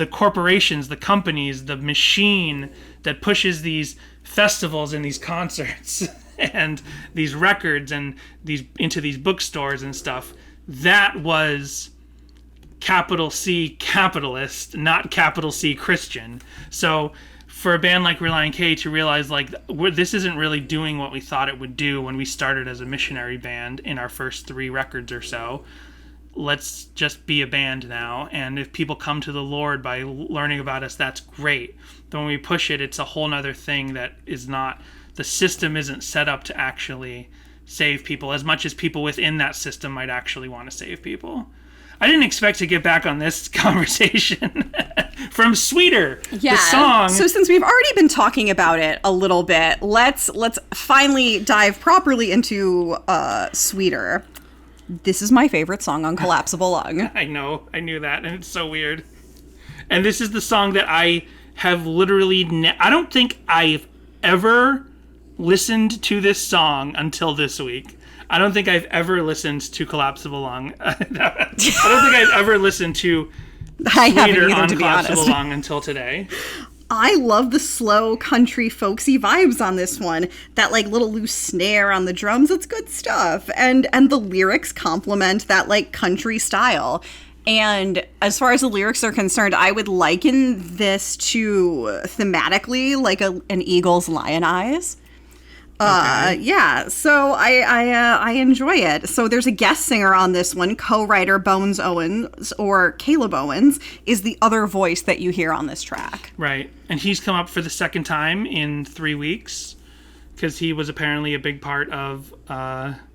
corporations, the companies, the machine that pushes these festivals and these concerts and these records and these into these bookstores and stuff, that was capital C capitalist, not capital C Christian. So for a band like Relient K to realize like this isn't really doing what we thought it would do when we started as a missionary band in our first 3 records or so, let's just be a band now. And if people come to the Lord by learning about us, that's great. But when we push it, it's a whole nother thing that is not, the system isn't set up to actually save people as much as people within that system might actually want to save people. I didn't expect to get back on this conversation from Sweeter, the song. So since we've already been talking about it a little bit, let's finally dive properly into Sweeter. This is my favorite song on Collapsible Lung. I know. I knew that, and it's so weird. And this is the song that I have literally... I don't think I've ever listened to this song until this week. I don't think I've ever listened to Collapsible Lung. I don't think I've ever listened to Sweeter on Collapsible Lung until today. I love the slow country folksy vibes on this one. That like little loose snare on the drums, it's good stuff. And the lyrics complement that like country style. And as far as the lyrics are concerned, I would liken this to thematically like an Eagles Lion Eyes. Yeah, so I enjoy it. So there's a guest singer on this one. Co-writer Bones Owens, or Caleb Owens, is the other voice that you hear on this track. Right, and he's come up for the second time in 3 weeks because he was apparently a big part of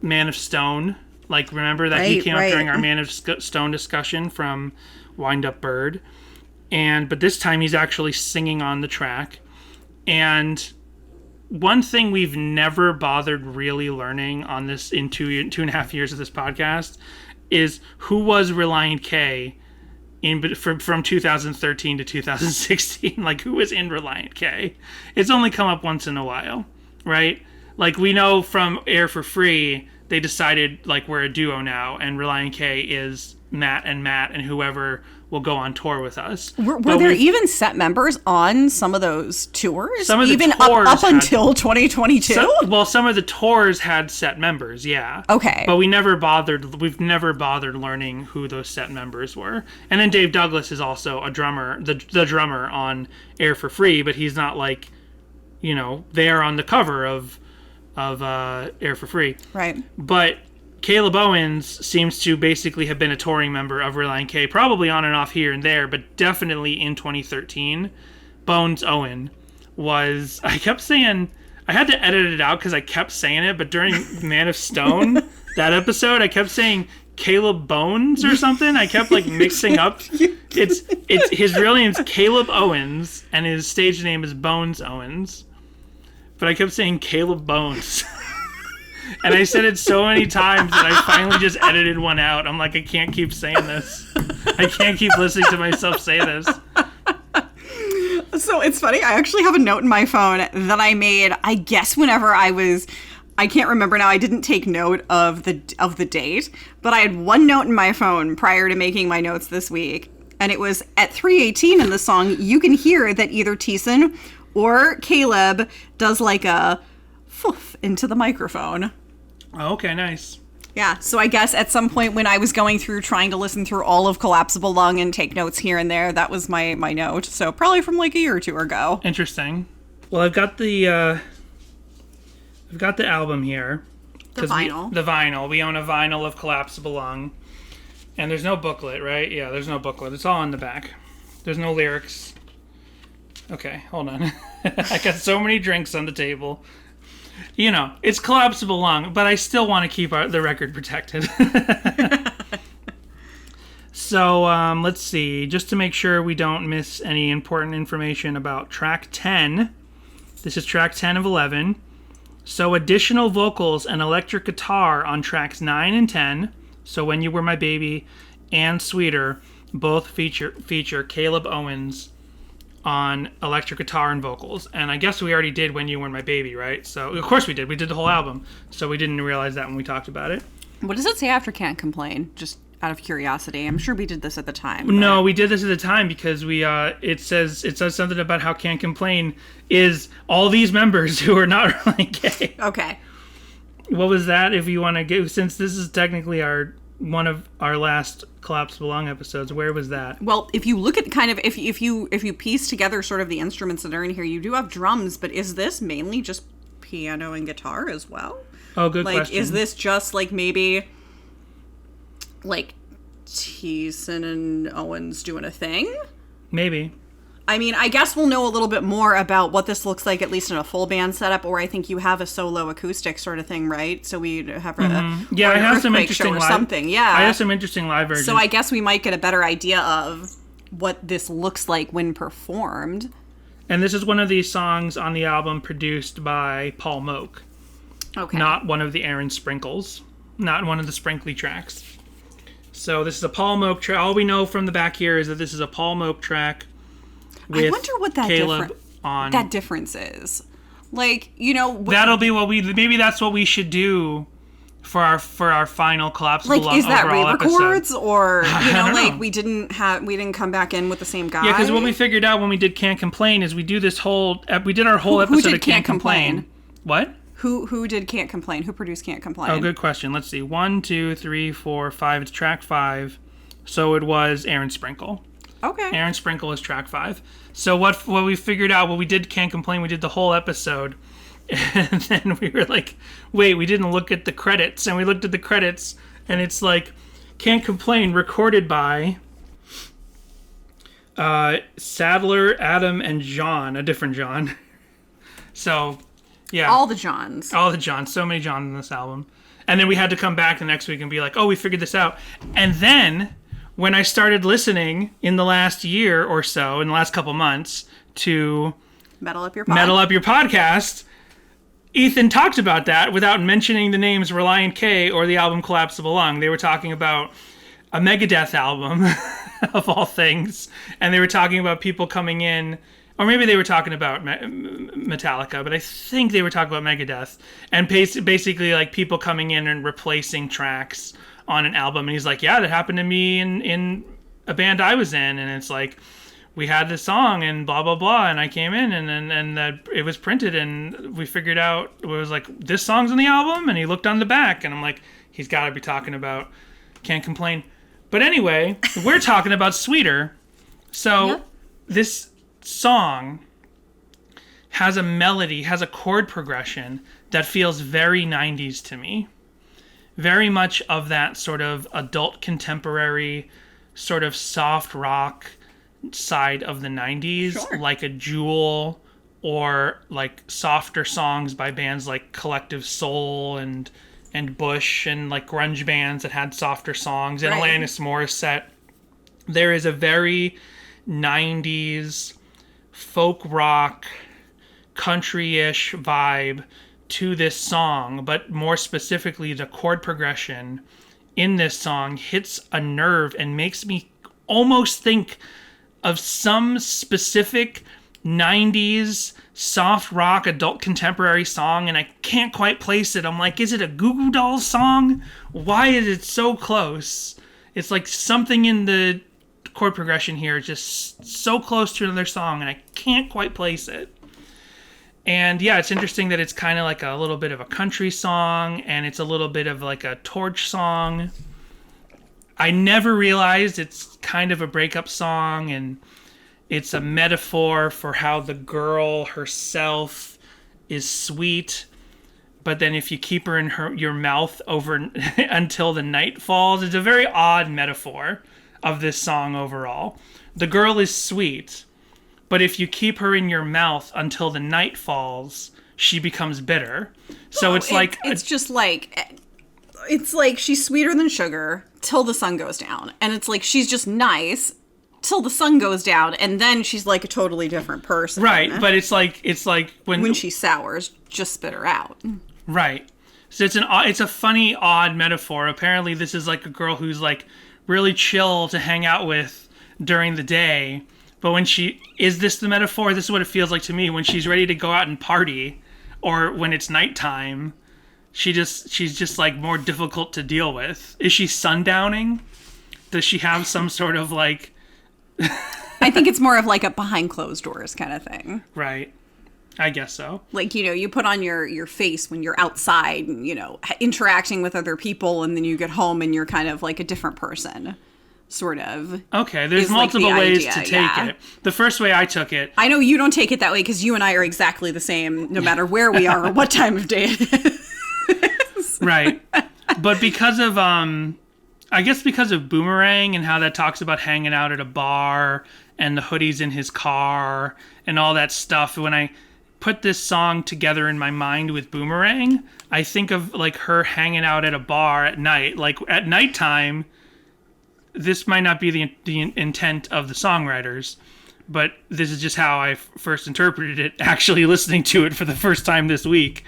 Man of Stone. Like, remember that he came up during our Man of Stone discussion from Wind Up Bird. But this time he's actually singing on the track. And one thing we've never bothered really learning on this in two and a half years of this podcast is who was Relient K from 2013 to 2016. Like, who was in Relient K? It's only come up once in a while, right? Like, we know from Air for Free, they decided, like, we're a duo now, and Relient K is Matt and whoever will go on tour with us. Were there even set members on some of those tours? Some of the even tours up until 2022? Some of the tours had set members, yeah. Okay. But we've never bothered learning who those set members were. And then Dave Douglas is also a drummer, the drummer on Air for Free, but he's not like, there on the cover of Air for Free. Right. But Caleb Owens seems to basically have been a touring member of Relient K, probably on and off here and there, but definitely in 2013. Bones Owen was... I kept saying... I had to edit it out because I kept saying it, but during Man of Stone, that episode, I kept saying Caleb Bones or something. I kept like mixing up. It's his real name's Caleb Owens, and his stage name is Bones Owens. But I kept saying Caleb Bones. And I said it so many times that I finally just edited one out. I'm like, I can't keep saying this. I can't keep listening to myself say this. So it's funny, I actually have a note in my phone that I made, I guess whenever I can't remember now, I didn't take note of the date, but I had one note in my phone prior to making my notes this week, and it was at 3:18 in the song, you can hear that either Thiessen or Caleb does like a foof into the microphone. Oh, okay, nice. Yeah, so I guess at some point when I was going through trying to listen through all of Collapsible Lung and take notes here and there, that was my note. So probably from like a year or two ago. Interesting. Well, I've got the album here. The vinyl. The vinyl. We own a vinyl of Collapsible Lung. And there's no booklet, right? Yeah, there's no booklet. It's all in the back. There's no lyrics. Okay, hold on. I got so many drinks on the table. You know, it's Collapsible Lung, but I still want to keep the record protected. So, let's see. Just to make sure we don't miss any important information about track 10. This is track 10 of 11. So, additional vocals and electric guitar on tracks 9 and 10. So, When You Were My Baby and Sweeter both feature Caleb Owens on electric guitar and vocals. And I guess we already did When You Were My Baby, right? So, of course we did. We did the whole album. So we didn't realize that when we talked about it. What does it say after Can't Complain? Just out of curiosity. I'm sure we did this at the time. But... No, we did this at the time because we it says something about how Can't Complain is all these members who are not really gay. Okay. What was that, if you want to give, since this is technically one of our last Collapsible Lung episodes, where was that? Well, if you look at kind of, if you piece together sort of the instruments that are in here, you do have drums, but is this mainly just piano and guitar as well? Oh, good question. Like, is this just like maybe like Thiessen and Owens doing a thing? Maybe. I mean, I guess we'll know a little bit more about what this looks like, at least in a full band setup, or I think you have a solo acoustic sort of thing, right? So we have yeah, I have some interesting live something. Yeah, I have some interesting live versions. So I guess we might get a better idea of what this looks like when performed. And this is one of these songs on the album produced by Paul Moak. Okay. Not one of the Aaron Sprinkles. Not one of the Sprinkly tracks. So this is a Paul Moak track. All we know from the back here is that this is a Paul Moak track. I wonder what that difference is. Like, you know, that'll be what maybe that's what we should do for our final Collapsible Lung is that re-records episode. Or you know, like know. we didn't come back in with the same guy? Yeah, because what we figured out when we did Can't Complain is we did our whole episode of Can't Complain. What? Who did Can't Complain? Who produced Can't Complain? Oh, good question. Let's see. 1, 2, 3, 4, 5. It's track 5. So it was Aaron Sprinkle. Okay. Aaron Sprinkle is track 5. So what we figured out, we did Can't Complain, we did the whole episode. And then we were like, wait, we didn't look at the credits. And we looked at the credits, and it's like, Can't Complain, recorded by Sadler, Adam, and John, a different John. So, yeah. All the Johns. So many Johns in this album. And then we had to come back the next week and be like, oh, we figured this out. And then... when I started listening in the last year or so, in the last couple months, to Metal Up Your Podcast, Ethan talked about that without mentioning the names Relient K or the album Collapsible Lung. They were talking about a Megadeth album, of all things, and they were talking about people coming in, or maybe they were talking about Metallica, but I think they were talking about Megadeth, and basically like people coming in and replacing tracks on an album. And he's like, yeah, that happened to me in a band I was in, and it's like, we had this song and blah blah blah, and I came in and that it was printed, and we figured out it was like, this song's on the album, and he looked on the back, and I'm like, he's got to be talking about Can't Complain. But anyway, we're talking about Sweeter. So yep. This song has a melody, has a chord progression that feels very 90s to me. very much of that sort of adult contemporary, sort of soft rock side of the 90s, Sure. like a Jewel, or like softer songs by bands like Collective Soul and Bush, and like grunge bands that had softer songs, and Right. Alanis Morissette. There is a very 90s folk rock, country-ish vibe to this song, but more specifically the chord progression in this song hits a nerve and makes me almost think of some specific 90s soft rock adult contemporary song, and I can't quite place it. I'm like, is it a Goo Goo Dolls song? Why is it so close? It's like something in the chord progression here is just so close to another song, and I can't quite place it. And yeah, it's interesting that it's kind of like a little bit of a country song, and it's a little bit of like a torch song. I never realized it's kind of a breakup song, and it's a metaphor for how the girl herself is sweet, but then if you keep her in your mouth over until the night falls, it's a very odd metaphor of this song overall. The girl is sweet, but if you keep her in your mouth until the night falls, she becomes bitter. So it's like just like she's sweeter than sugar till the sun goes down, and it's like she's just nice till the sun goes down, and then she's like a totally different person. Right, but it's like when she sours, just spit her out. Right. So it's a funny, odd metaphor. Apparently, this is like a girl who's like really chill to hang out with during the day, but is this the metaphor? This is what it feels like to me when she's ready to go out and party, or when it's nighttime. She's just like more difficult to deal with. Is she sundowning? Does she have some sort of like? I think it's more of like a behind closed doors kind of thing. Right. I guess so. Like, you put on your face when you're outside and, interacting with other people, and then you get home and you're kind of like a different person, sort of. Okay, there's multiple ways to take yeah. it. The first way I took it... I know you don't take it that way because you and I are exactly the same no matter where we are or what time of day it is. Right. But because of... I guess because of Boomerang and how that talks about hanging out at a bar and the hoodies in his car and all that stuff, when I put this song together in my mind with Boomerang, I think of like her hanging out at a bar at night. Like at nighttime, this might not be the intent of the songwriters, but this is just how I first interpreted it, actually listening to it for the first time this week.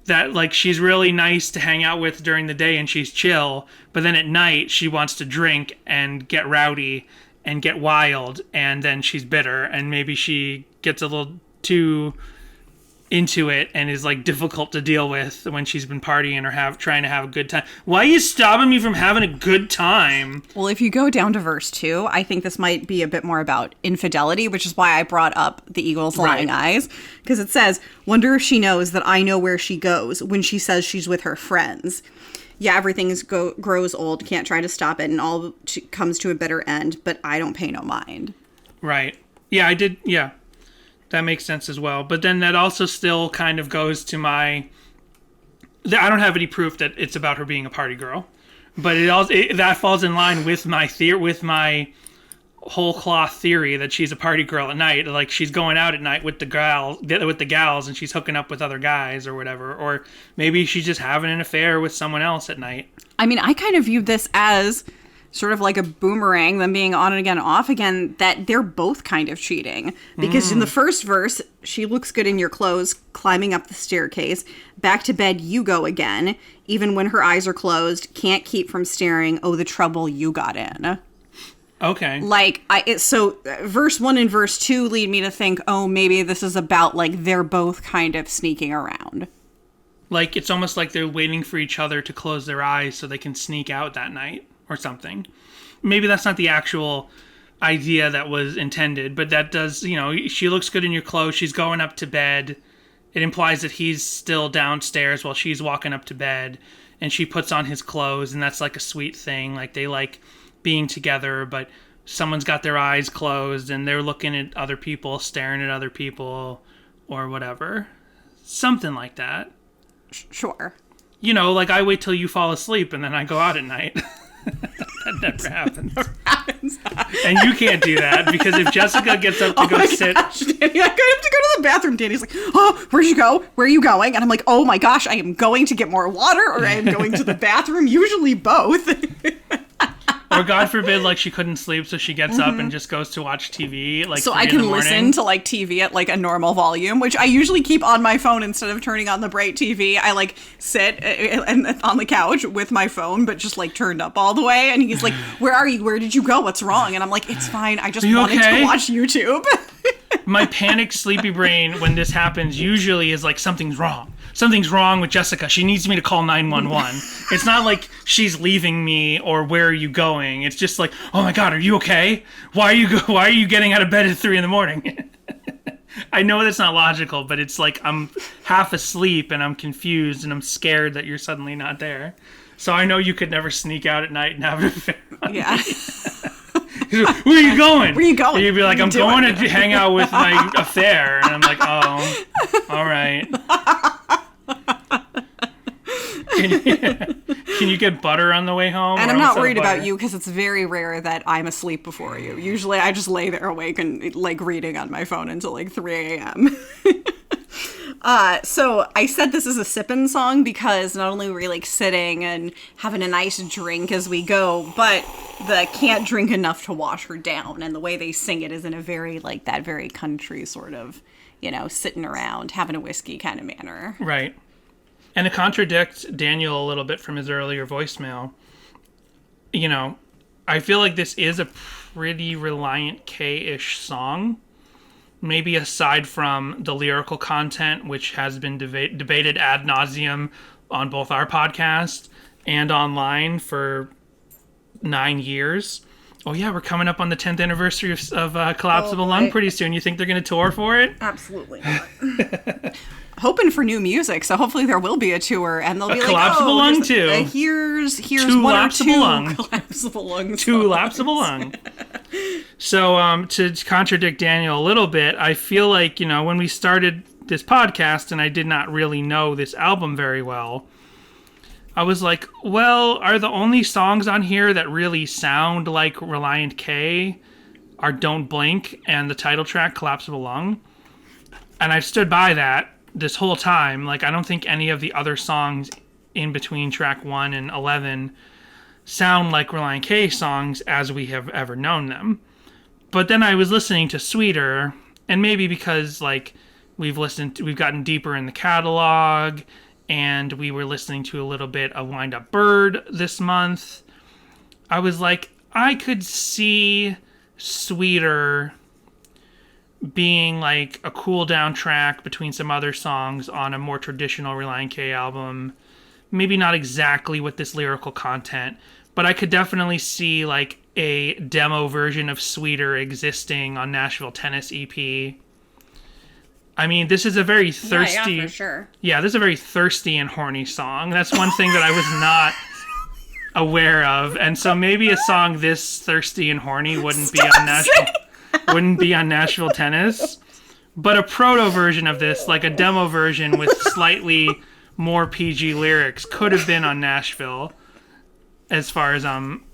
That like she's really nice to hang out with during the day and she's chill, but then at night she wants to drink and get rowdy and get wild, and then she's bitter, and maybe she gets a little too into it and is like difficult to deal with when she's been partying or trying to have a good time. Why are you stopping me from having a good time? Well, if you go down to verse 2, I think this might be a bit more about infidelity, which is why I brought up the eagle's lying eyes, because it says, "Wonder if she knows that I know where she goes when she says she's with her friends. Yeah, everything grows old, can't try to stop it, and all comes to a bitter end, but I don't pay no mind." Right. Yeah, I did. Yeah. That makes sense as well. But then that also still kind of goes to I don't have any proof that it's about her being a party girl, but that falls in line with my whole cloth theory that she's a party girl at night. Like she's going out at night with the gals, and she's hooking up with other guys or whatever. Or maybe she's just having an affair with someone else at night. I mean, I kind of viewed this as sort of like a boomerang, them being on again, off again, that they're both kind of cheating. Because in the first verse, she looks good in your clothes, climbing up the staircase. Back to bed you go again. Even when her eyes are closed, can't keep from staring. Oh, the trouble you got in. Okay. So verse 1 and verse 2 lead me to think, oh, maybe this is about like they're both kind of sneaking around. Like it's almost like they're waiting for each other to close their eyes so they can sneak out that night. Or something. Maybe that's not the actual idea that was intended, but that does, she looks good in your clothes, she's going up to bed. It implies that he's still downstairs while she's walking up to bed, and she puts on his clothes, and that's like a sweet thing. Like they like being together, but someone's got their eyes closed and they're looking at other people, staring at other people, or whatever. Something like that. Sure. you know, like I wait till you fall asleep and then I go out at night. That never happens. And you can't do that because if Jessica gets up to go sit... Gosh, Danny, I have to go to the bathroom. Danny's like, oh, where'd you go? Where are you going? And I'm like, oh my gosh, I am going to get more water or I am going to the bathroom. Usually both. Or God forbid, like she couldn't sleep, so she gets up and just goes to watch TV. Like so I can listen to like TV at like a normal volume, which I usually keep on my phone instead of turning on the bright TV. I like sit on the couch with my phone, but just like turned up all the way. And he's like, "Where are you? Where did you go? What's wrong?" And I'm like, "It's fine. I just wanted to watch YouTube." My panicked, sleepy brain when this happens usually is like something's wrong. Something's wrong with Jessica. She needs me to call 911. It's not like she's leaving me or where are you going. It's just like, oh my God, are you okay? Why are you getting out of bed at 3 a.m? I know that's not logical, but it's like I'm half asleep and I'm confused and I'm scared that you're suddenly not there. So I know you could never sneak out at night and have an affair. Yeah. Where are you going? Where are you going? And you'd be like, I'm going to hang out with my affair. And I'm like, oh, all right. Can you get butter on the way home? And I'm not worried about you because it's very rare that I'm asleep before you. Usually I just lay there awake and like reading on my phone until like 3 a.m. So I said this is a sippin' song because not only were we like sitting and having a nice drink as we go, but the can't drink enough to wash her down. And the way they sing it is in a very like that very country sort of, you know, sitting around having a whiskey kind of manner. Right. And to contradict Daniel a little bit from his earlier voicemail, you know, I feel like this is a pretty Relient K-ish song. Maybe aside from the lyrical content, which has been debated ad nauseum on both our podcast and online for 9 years. Oh yeah, we're coming up on the 10th anniversary of Collapsible Lung pretty soon. You think they're going to tour for it? Absolutely not. Hoping for new music, so hopefully there will be a tour, and they'll be like, Collapsible Lung too. Here's two one or Collapsible two Lung. Collapsible Lung. Two Collapsible Lung. So to contradict Daniel a little bit, I feel like, you know, when we started this podcast and I did not really know this album very well, I was like, well, are the only songs on here that really sound like Relient K are Don't Blink and the title track Collapsible Lung? And I've stood by that this whole time. Like, I don't think any of the other songs in between track 1 and 11 sound like Relient K songs as we have ever known them. But then I was listening to Sweeter, and maybe because like we've gotten deeper in the catalog, and we were listening to a little bit of Wind Up Bird this month, I was like, I could see Sweeter being like a cool down track between some other songs on a more traditional Relient K album. Maybe not exactly with this lyrical content, but I could definitely see like a demo version of Sweeter existing on Nashville Tennis EP. I mean, this is a very thirsty... Yeah, for sure. Yeah, this is a very thirsty and horny song. That's one thing that I was not aware of. And so maybe a song this thirsty and horny wouldn't be on Nashville Tennis. But a proto version of this, like a demo version with slightly more PG lyrics, could have been on Nashville, as far as I'm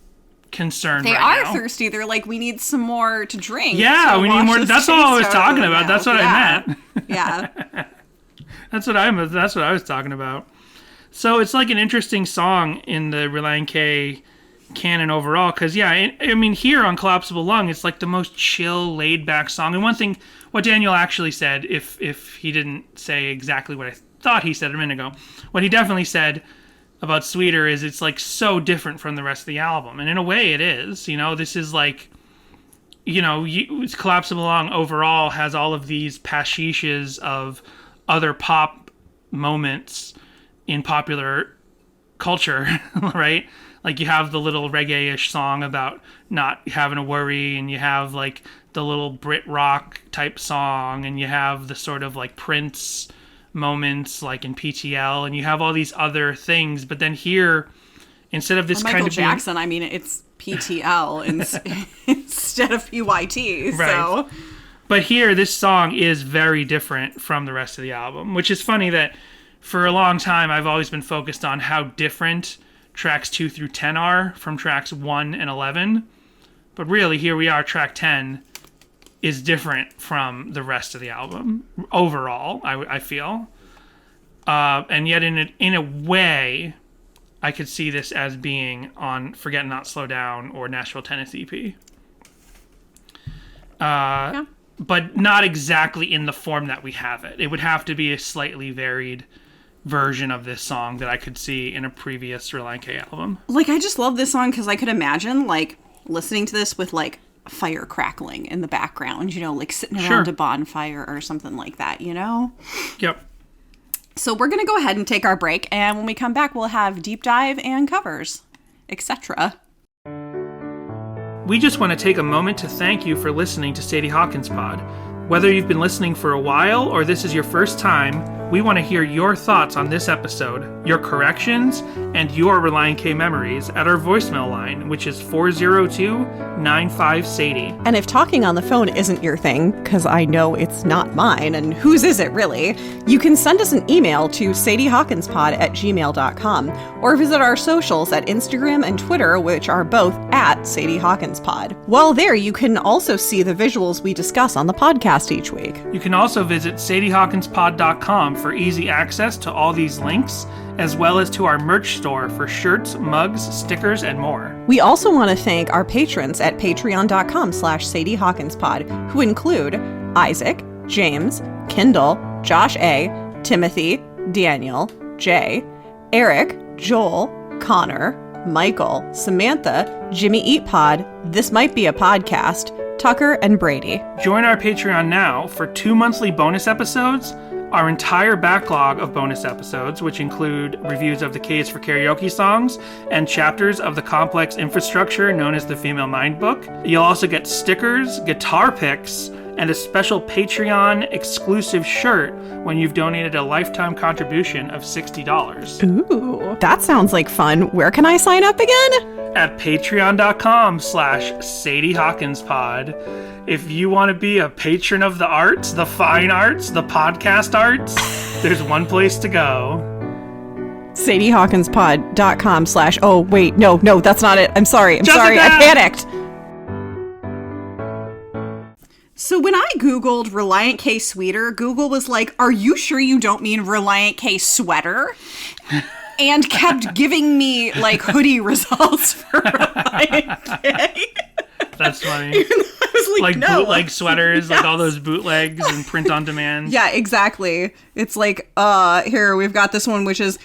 concerned. They right are now. thirsty. They're like, we need some more to drink. Yeah, we need more. That's all I was talking about. That's what I meant. Yeah. That's what I was talking about. So it's like an interesting song in the Relient K canon overall, because I mean, here on Collapsible Lung, it's like the most chill, laid-back song. And one thing, what Daniel actually said, if he didn't say exactly what I thought he said a minute ago, what he definitely said about Sweeter is it's like so different from the rest of the album, and in a way it is. You know, this is like, you know, Collapsible Lung overall has all of these pastiches of other pop moments in popular culture, right? Like you have the little reggae-ish song about not having a worry, and you have like the little Brit rock type song, and you have the sort of like Prince moments like in PTL, and you have all these other things. But then here, instead of this kind of Michael Jackson, I mean, it's PTL instead of PYT. Right. So, but here, this song is very different from the rest of the album, which is funny that for a long time, I've always been focused on how different tracks 2 through 10 are from tracks 1 and 11. But really, here we are, track 10 is different from the rest of the album overall, I feel. And yet, in a way, I could see this as being on Forget Not Slow Down or Nashville, Tennessee EP. Yeah. But not exactly in the form that we have it. It would have to be a slightly varied version of this song that I could see in a previous Relient K album. Like, I just love this song because I could imagine, like, listening to this with, like, fire crackling in the background, you know, like sitting around a bonfire or something like that, you know? Yep. So we're going to go ahead and take our break, and when we come back, we'll have deep dive and covers, etc. We just want to take a moment to thank you for listening to Sadie Hawkins Pod. Whether you've been listening for a while or this is your first time, we want to hear your thoughts on this episode, your corrections, and your Relient K memories at our voicemail line, which is 402-95-SADIE. And if talking on the phone isn't your thing, because I know it's not mine, and whose is it really, you can send us an email to sadiehawkinspod@gmail.com, or visit our socials at Instagram and Twitter, which are both at Sadie Hawkins Pod. While there, you can also see the visuals we discuss on the podcast each week. You can also visit sadiehawkinspod.com for easy access to all these links, as well as to our merch store for shirts, mugs, stickers, and more. We also want to thank our patrons at patreon.com/sadiehawkinspod, who include Isaac, James, Kendall, Josh A., Timothy, Daniel, Jay, Eric, Joel, Connor, Michael, Samantha, Jimmy Eat Pod, This Might Be a Podcast, Tucker, and Brady. Join our Patreon now for 2 monthly bonus episodes, our entire backlog of bonus episodes, which include reviews of the K's for Karaoke songs and chapters of the complex infrastructure known as the Female Mind book. You'll also get stickers, guitar picks, and a special Patreon exclusive shirt when you've donated a lifetime contribution of $60. Ooh, that sounds like fun. Where can I sign up again? At patreon.com/SadieHawkinspod. If you want to be a patron of the arts, the fine arts, the podcast arts, there's one place to go. SadieHawkinspod.com/ oh, wait, no, that's not it. I'm sorry, I panicked. So when I Googled Relient K Sweater, Google was like, are you sure you don't mean Relient K Sweater? And kept giving me, like, hoodie results for Relient K. That's funny. I was like, no. Bootleg sweaters, yes. Like all those bootlegs and print on demand. Yeah, exactly. It's like, here, we've got this one, which is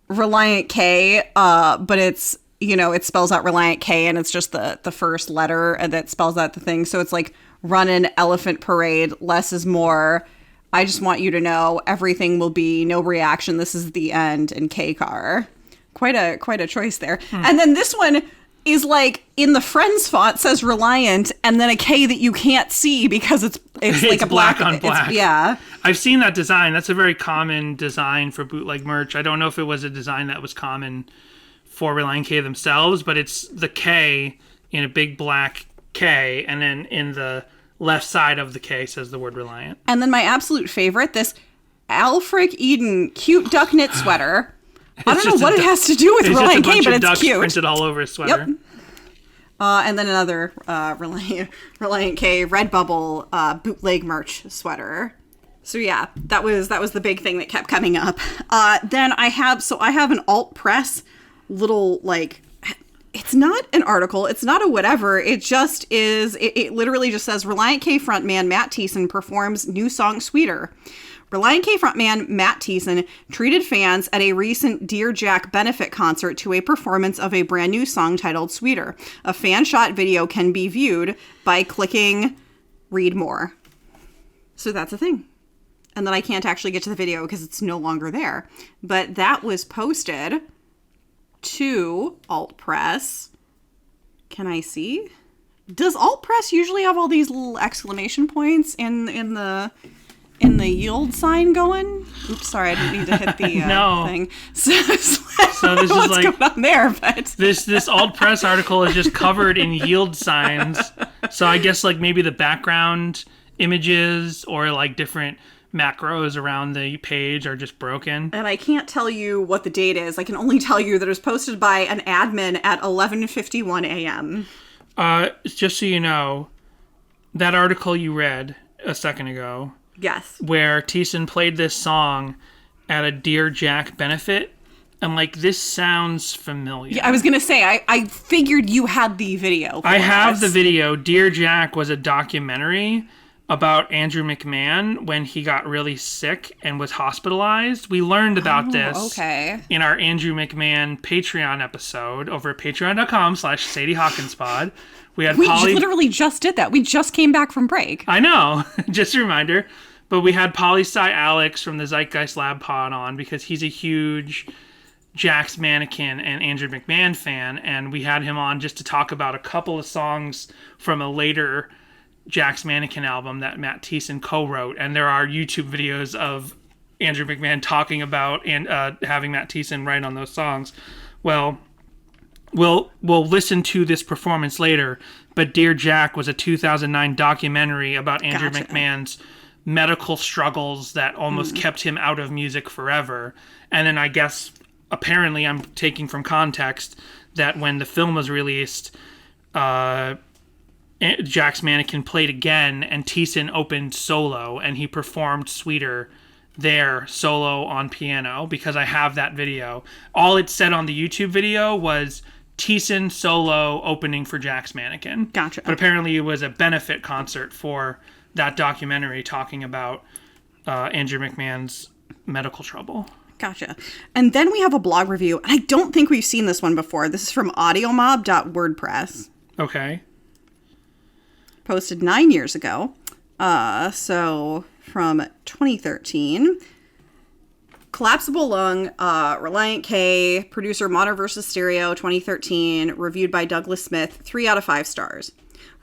Relient K, but it's, you know, it spells out Relient K, and it's just the first letter that spells out the thing. So it's like, run an elephant parade, less is more. I just want you to know everything will be no reaction. This is the end, and K car. Quite a choice there. And then this one is like in the Friends font says Relient, and then a K that you can't see because it's like a black on black. Yeah. I've seen that design. That's a very common design for bootleg merch. I don't know if it was a design that was common for Relient K themselves, but it's the K in a big black K, and then in the left side of the K says the word Relient. And then my absolute favorite, this Alfric Eden cute duck knit sweater. I don't know what it has to do with Relient K, but it's cute. Printed all over a sweater. Yep. And then another Relient K Redbubble bootleg merch sweater. So yeah, that was the big thing that kept coming up. Then I have an alt press little, like, it's not an article, it's not a whatever, it just is, it literally just says Relient K frontman Matt Thiessen performs new song Sweeter. Relient K frontman Matt Thiessen treated fans at a recent Dear Jack benefit concert to a performance of a brand new song titled Sweeter. A fan shot video can be viewed by clicking read more. So that's a thing. And then I can't actually get to the video because it's no longer there. But that was posted to Alt Press. Can I see? Does Alt Press usually have all these little exclamation points in the yield sign going? Oops, sorry, I didn't mean to hit the no. thing. So this is what's like going on there, but this Alt Press article is just covered in yield signs. So I guess like maybe the background images or like different macros around the page are just broken. And I can't tell you what the date is. I can only tell you that it was posted by an admin at 11:51 a.m. Just so you know, that article you read a second ago, yes, where Thiessen played this song at a Dear Jack benefit, I'm like, this sounds familiar. Yeah, I was going to say, I figured you had the video. I have the video. Dear Jack was a documentary about Andrew McMahon when he got really sick and was hospitalized. We learned about this in our Andrew McMahon Patreon episode over at patreon.com/Sadie Hawkinspod. We literally just did that. We just came back from break. I know. Just a reminder. But we had Poli-Sci Alex from the Zeitgeist Lab pod on because he's a huge Jack's Mannequin and Andrew McMahon fan, and we had him on just to talk about a couple of songs from a later Jack's Mannequin album that Matt Thiessen co-wrote, and there are YouTube videos of Andrew McMahon talking about and having Matt Thiessen write on those songs. Well, we'll listen to this performance later, but Dear Jack was a 2009 documentary about Andrew McMahon's medical struggles that almost kept him out of music forever. And then I guess, apparently I'm taking from context, that when the film was released, Jack's Mannequin played again, and Thiessen opened solo, and he performed Sweeter there solo on piano, because I have that video. All it said on the YouTube video was Thiessen solo opening for Jack's Mannequin. Gotcha. But apparently it was a benefit concert for that documentary talking about Andrew McMahon's medical trouble. Gotcha. And then we have a blog review. I don't think we've seen this one before. This is from audiomob.wordpress. Okay. Posted 9 years ago. So from 2013. Collapsible Lung, Relient K, producer Modern vs. Stereo, 2013, reviewed by Douglas Smith, 3 out of 5 stars.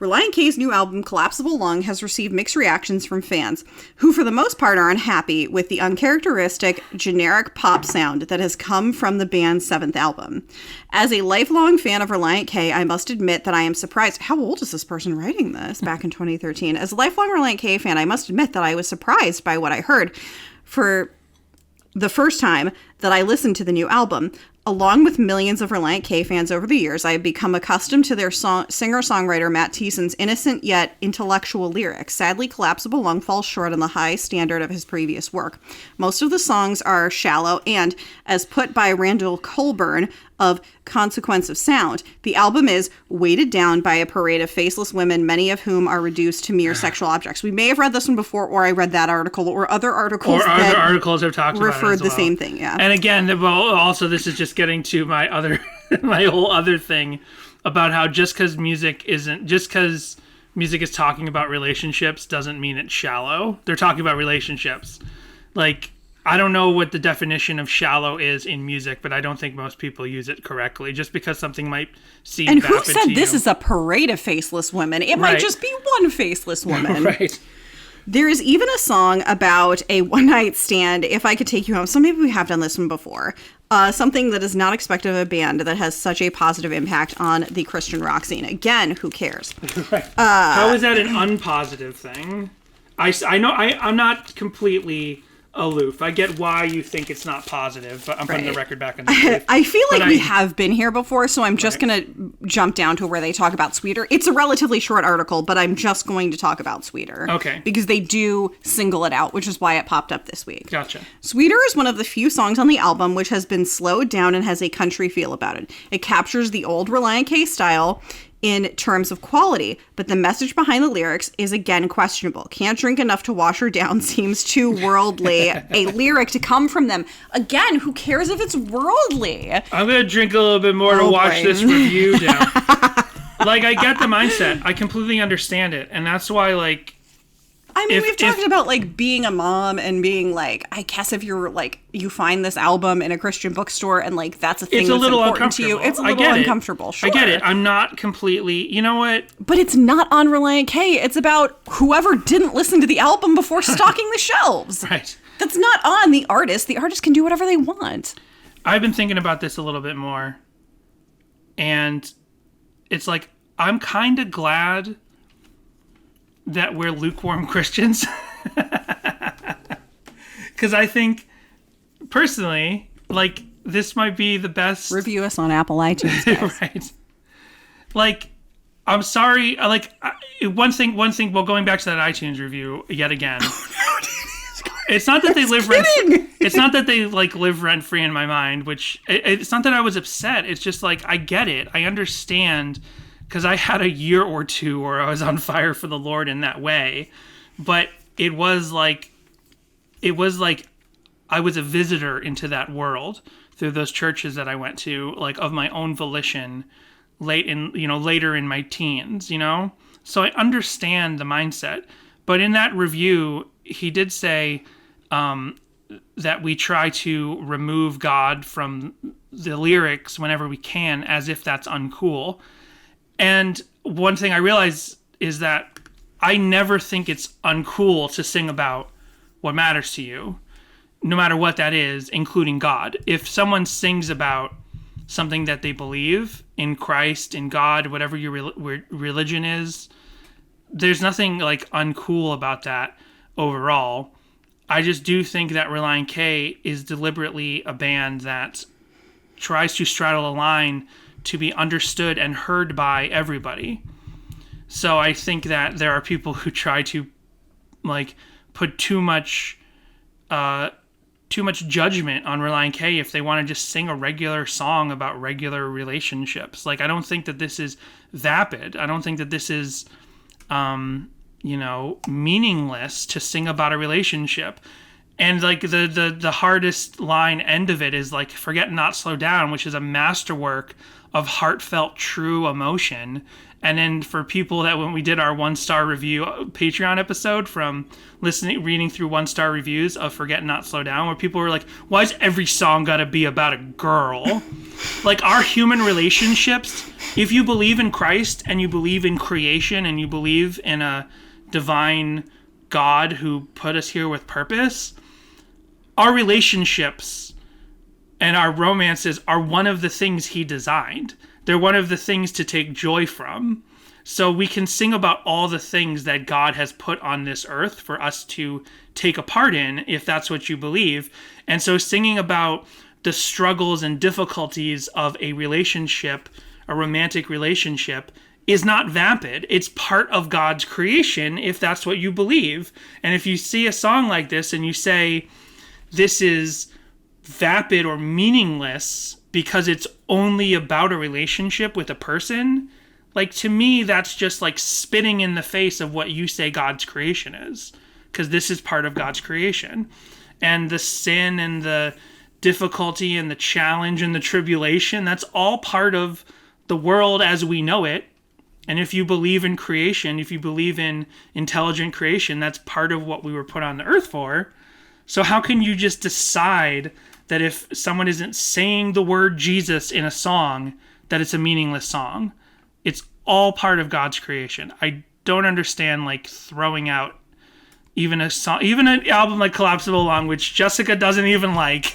Relient K's new album, Collapsible Lung, has received mixed reactions from fans, who for the most part are unhappy with the uncharacteristic, generic pop sound that has come from the band's 7th album. As a lifelong fan of Relient K, I must admit that I am surprised. How old is this person writing this? Back in 2013. As a lifelong Relient K fan, I must admit that I was surprised by what I heard for the first time that I listened to the new album. Along with millions of Relient K fans over the years, I have become accustomed to their singer-songwriter Matt Thiessen's innocent yet intellectual lyrics. Sadly, Collapsible Lung falls short on the high standard of his previous work. Most of the songs are shallow and, as put by Randall Colburn of Consequence of Sound, the album is weighted down by a parade of faceless women, many of whom are reduced to mere sexual objects. We may have read this one before, or I read that article, or other articles have talked about referred it as the same thing, yeah. And again, well, also this is just getting to my whole other thing about how just because music is talking about relationships doesn't mean it's shallow. They're talking about relationships. Like, I don't know what the definition of shallow is in music, but I don't think most people use it correctly. Just because something might seem and who said this is a parade of faceless women? It might just be one faceless woman. Right. There is even a song about a one-night stand, If I Could Take You Home. So maybe we have done this one before. Something that is not expected of a band that has such a positive impact on the Christian rock scene. Again, who cares? Right. How is that an unpositive thing? I know I'm not completely aloof. I get why you think it's not positive, but I'm putting the record back in the safe. I feel like we have been here before, so I'm just going to jump down to where they talk about Sweeter. It's a relatively short article, but I'm just going to talk about Sweeter. Okay. Because they do single it out, which is why it popped up this week. Gotcha. Sweeter is one of the few songs on the album which has been slowed down and has a country feel about it. It captures the old Relient K style in terms of quality, but the message behind the lyrics is again questionable. Can't drink enough to wash her down seems too worldly. A lyric to come from them. Again, who cares if it's worldly? I'm going to drink a little bit more to watch this review down. Like, I get the mindset. I completely understand it. And that's why, like, I mean, we've talked about, like, being a mom and being, like, I guess if you're, like, you find this album in a Christian bookstore and, like, that's a thing that's important to you. It's a little uncomfortable. Sure. I get it. I'm not completely, you know what? But it's not on Relient K. It's about whoever didn't listen to the album before stocking the shelves. Right. That's not on the artist. The artist can do whatever they want. I've been thinking about this a little bit more. And it's like, I'm kind of glad that we're lukewarm Christians. Because I think, personally, like, this might be the best... Review us on Apple iTunes, guys. Right. Like, I'm sorry. Like, one thing, well, going back to that iTunes review yet again. It's not that they live rent. It's not that they like live rent free in my mind. Which it's not that I was upset. It's just like I get it. I understand because I had a year or two where I was on fire for the Lord in that way. But it was like I was a visitor into that world through those churches that I went to, like of my own volition, later in my teens. So I understand the mindset. But in that review, he did say that we try to remove God from the lyrics whenever we can, as if that's uncool. And one thing I realize is that I never think it's uncool to sing about what matters to you, no matter what that is, including God. If someone sings about something that they believe in Christ, in God, whatever your religion is, there's nothing like uncool about that overall. I just do think that Relient K is deliberately a band that tries to straddle a line to be understood and heard by everybody. So I think that there are people who try to like put too much judgment on Relient K if they want to just sing a regular song about regular relationships. Like, I don't think that this is vapid. I don't think that this is meaningless to sing about a relationship. And like the hardest line end of it is like Forget Not Slow Down, which is a masterwork of heartfelt, true emotion. And then for people that when we did our 1-star review Patreon episode from reading through 1-star reviews of Forget Not Slow Down, where people were like, why is every song gotta be about a girl? Like, our human relationships, if you believe in Christ and you believe in creation and you believe in a divine God who put us here with purpose, our relationships and our romances are one of the things he designed. They're one of the things to take joy from. So we can sing about all the things that God has put on this earth for us to take a part in, if that's what you believe. And so singing about the struggles and difficulties of a relationship, a romantic relationship, is not vapid. It's part of God's creation, if that's what you believe. And if you see a song like this and you say, this is vapid or meaningless because it's only about a relationship with a person, like, to me, that's just like spitting in the face of what you say God's creation is, because this is part of God's creation. And the sin and the difficulty and the challenge and the tribulation, that's all part of the world as we know it. And if you believe in creation, if you believe in intelligent creation, that's part of what we were put on the earth for. So how can you just decide that if someone isn't saying the word Jesus in a song, that it's a meaningless song? It's all part of God's creation. I don't understand like throwing out even a song, even an album like Collapsible Lung, which Jessica doesn't even like.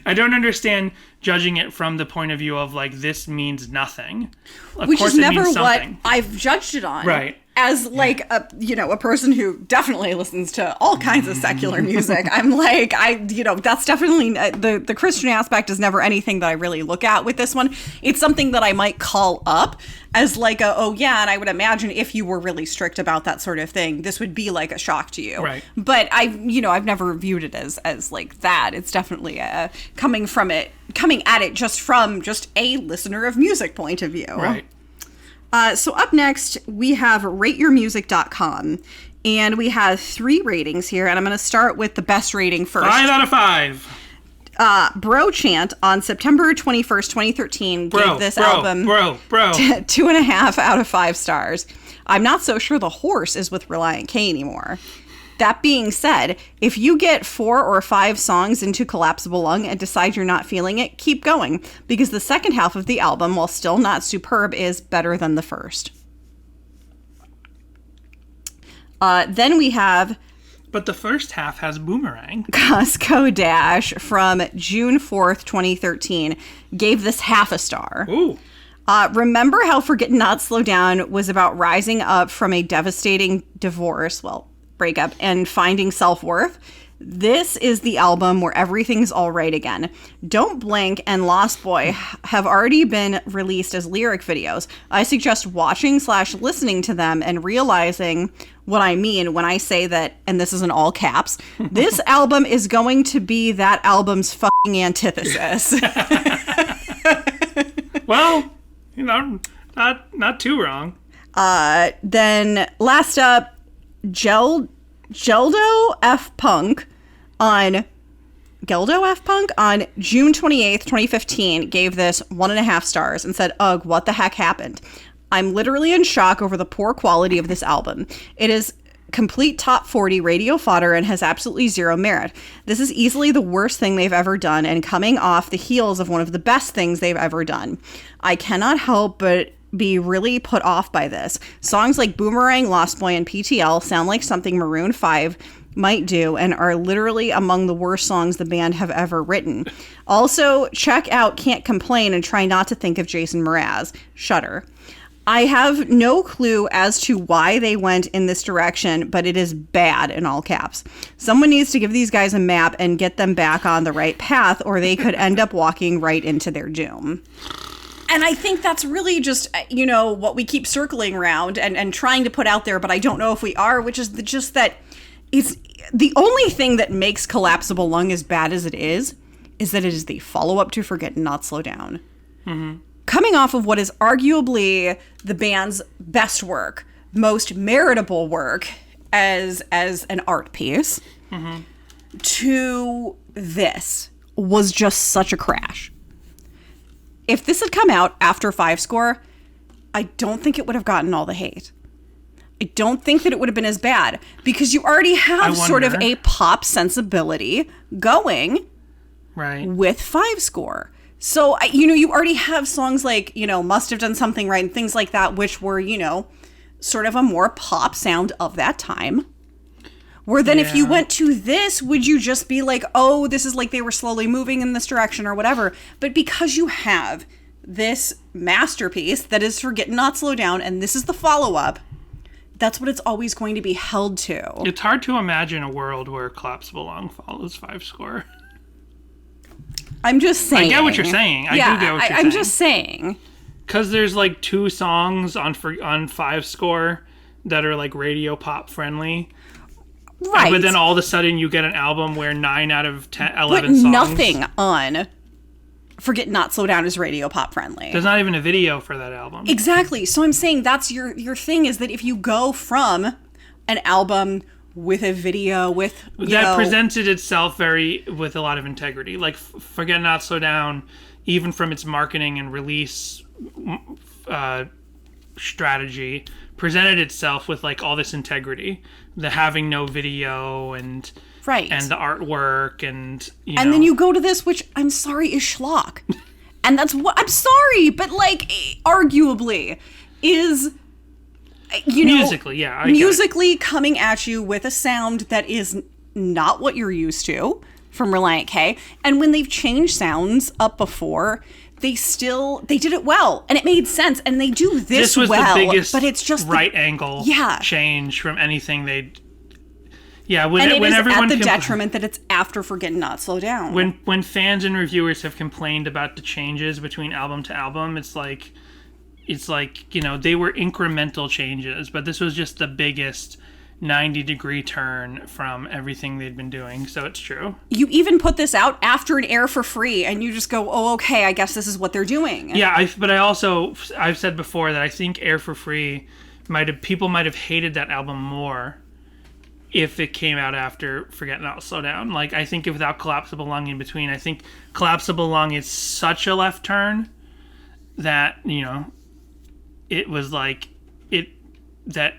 I don't understand judging it from the point of view of like, this means nothing. Which is never what I've judged it on. Right. As like a person who definitely listens to all kinds of secular music, I'm like, that's definitely the Christian aspect is never anything that I really look at with this one. It's something that I might call up as like and I would imagine if you were really strict about that sort of thing, this would be like a shock to you. Right. But I've never viewed it as like that. It's definitely coming at it just from a listener of music point of view. Right. So up next, we have rateyourmusic.com, and we have 3 ratings here, and I'm going to start with the best rating first. 5 out of 5. Bro Chant on September 21st, 2013 gave this album 2.5 out of 5 stars. I'm not so sure the horse is with Relient K anymore. That being said, if you get 4 or 5 songs into Collapsible Lung and decide you're not feeling it, keep going, because the second half of the album, while still not superb, is better than the first. Then we have... But the first half has Boomerang. Costco Dash from June 4th, 2013, gave this half a star. Ooh. Remember how Forget Not Slow Down was about rising up from a devastating divorce, breakup, and finding self-worth? This is the album where everything's all right again. Don't Blink and Lost Boy have already been released as lyric videos. I suggest watching/listening to them and realizing what I mean when I say that, and this is in all caps, this album is going to be that album's fucking antithesis. Well, not too wrong. Then last up, Geldo F. Punk on June 28th, 2015 gave this 1.5 stars and said, "Ugh, what the heck happened? I'm literally in shock over the poor quality of this album. It is complete top 40 radio fodder and has absolutely zero merit. This is easily the worst thing they've ever done and coming off the heels of one of the best things they've ever done. I cannot help but be really put off by this. Songs like Boomerang, Lost Boy, and PTL sound like something Maroon 5 might do and are literally among the worst songs the band have ever written. Also, check out Can't Complain and try not to think of Jason Mraz. Shudder. I have no clue as to why they went in this direction, but it is bad in all caps. Someone needs to give these guys a map and get them back on the right path, or they could end up walking right into their doom." And I think that's really just, what we keep circling around and trying to put out there, but I don't know if we are, which is just that it's the only thing that makes Collapsible Lung as bad as it is that it is the follow-up to Forget and Not Slow Down. Mm-hmm. Coming off of what is arguably the band's best work, most meritable work as an art piece, to this was just such a crash. If this had come out after 5 Score, I don't think it would have gotten all the hate. I don't think that it would have been as bad because you already have sort of a pop sensibility going with 5 Score. So, you already have songs like, Must Have Done Something Right and things like that, which were, sort of a more pop sound of that time. Where then if you went to this, would you just be like, oh, this is like they were slowly moving in this direction or whatever? But because you have this masterpiece that is Forget Not Slow Down, and this is the follow-up, that's what it's always going to be held to. It's hard to imagine a world where Collapsible Lung follows 5 Score. I'm just saying. I get what you're saying. I do get what you're saying. I'm just saying. Because there's like 2 songs on 5 Score that are like radio pop friendly. Right. But then all of a sudden you get an album where 9 out of 11 songs. Nothing on Forget Not Slow Down is radio pop friendly. There's not even a video for that album. Exactly. So I'm saying that's your thing is that if you go from an album with a video that presented itself with a lot of integrity, like Forget Not Slow Down, even from its marketing and release strategy, presented itself with like all this integrity, the having no video and the artwork and then you go to this, which I'm sorry is schlock, and that's what I'm sorry, but like arguably is. Musically coming at you with a sound that is not what you're used to from Relient K. And when they've changed sounds up before, they did it well and it made sense. And they do this was well, the biggest but it's just right angle change from anything they'd. Yeah, when everyone at the detriment that it's after Forget Not Slow Down. When fans and reviewers have complained about the changes between album to album, it's like they were incremental changes, but this was just the biggest 90-degree turn from everything they'd been doing, so it's true. You even put this out after an Air for Free, and you just go, oh, okay, I guess this is what they're doing. Yeah, I've said before that I think Air for Free people might have hated that album more if it came out after Forget Not Slow Down. Like, I think without Collapsible Lung in between, I think Collapsible Lung is such a left turn that, it was like that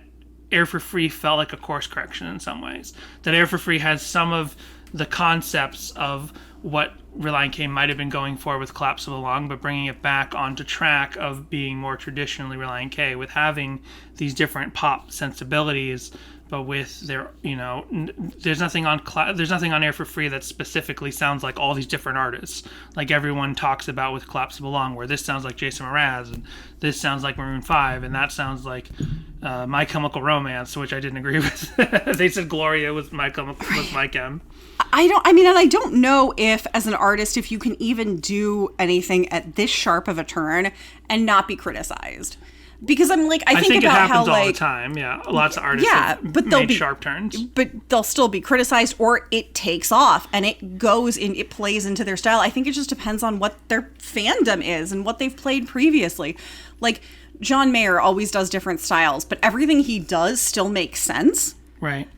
Air for Free felt like a course correction in some ways. That Air for Free has some of the concepts of what Relient K might have been going for with Collapsible Lung, but bringing it back onto track of being more traditionally Relient K with having these different pop sensibilities, but with their, there's nothing on Air for Free that specifically sounds like all these different artists, like everyone talks about with Collapsible Lung, where this sounds like Jason Mraz, and this sounds like Maroon 5, and that sounds like My Chemical Romance, which I didn't agree with. They said Gloria was My Chem. I don't know if, as an artist, if you can even do anything at this sharp of a turn and not be criticized. Because I think about it happens how, all the time. Yeah, lots of artists have made sharp turns, but they'll still be criticized, or it takes off and it plays into their style. I think it just depends on what their fandom is and what they've played previously. Like John Mayer always does different styles, but everything he does still makes sense. Right.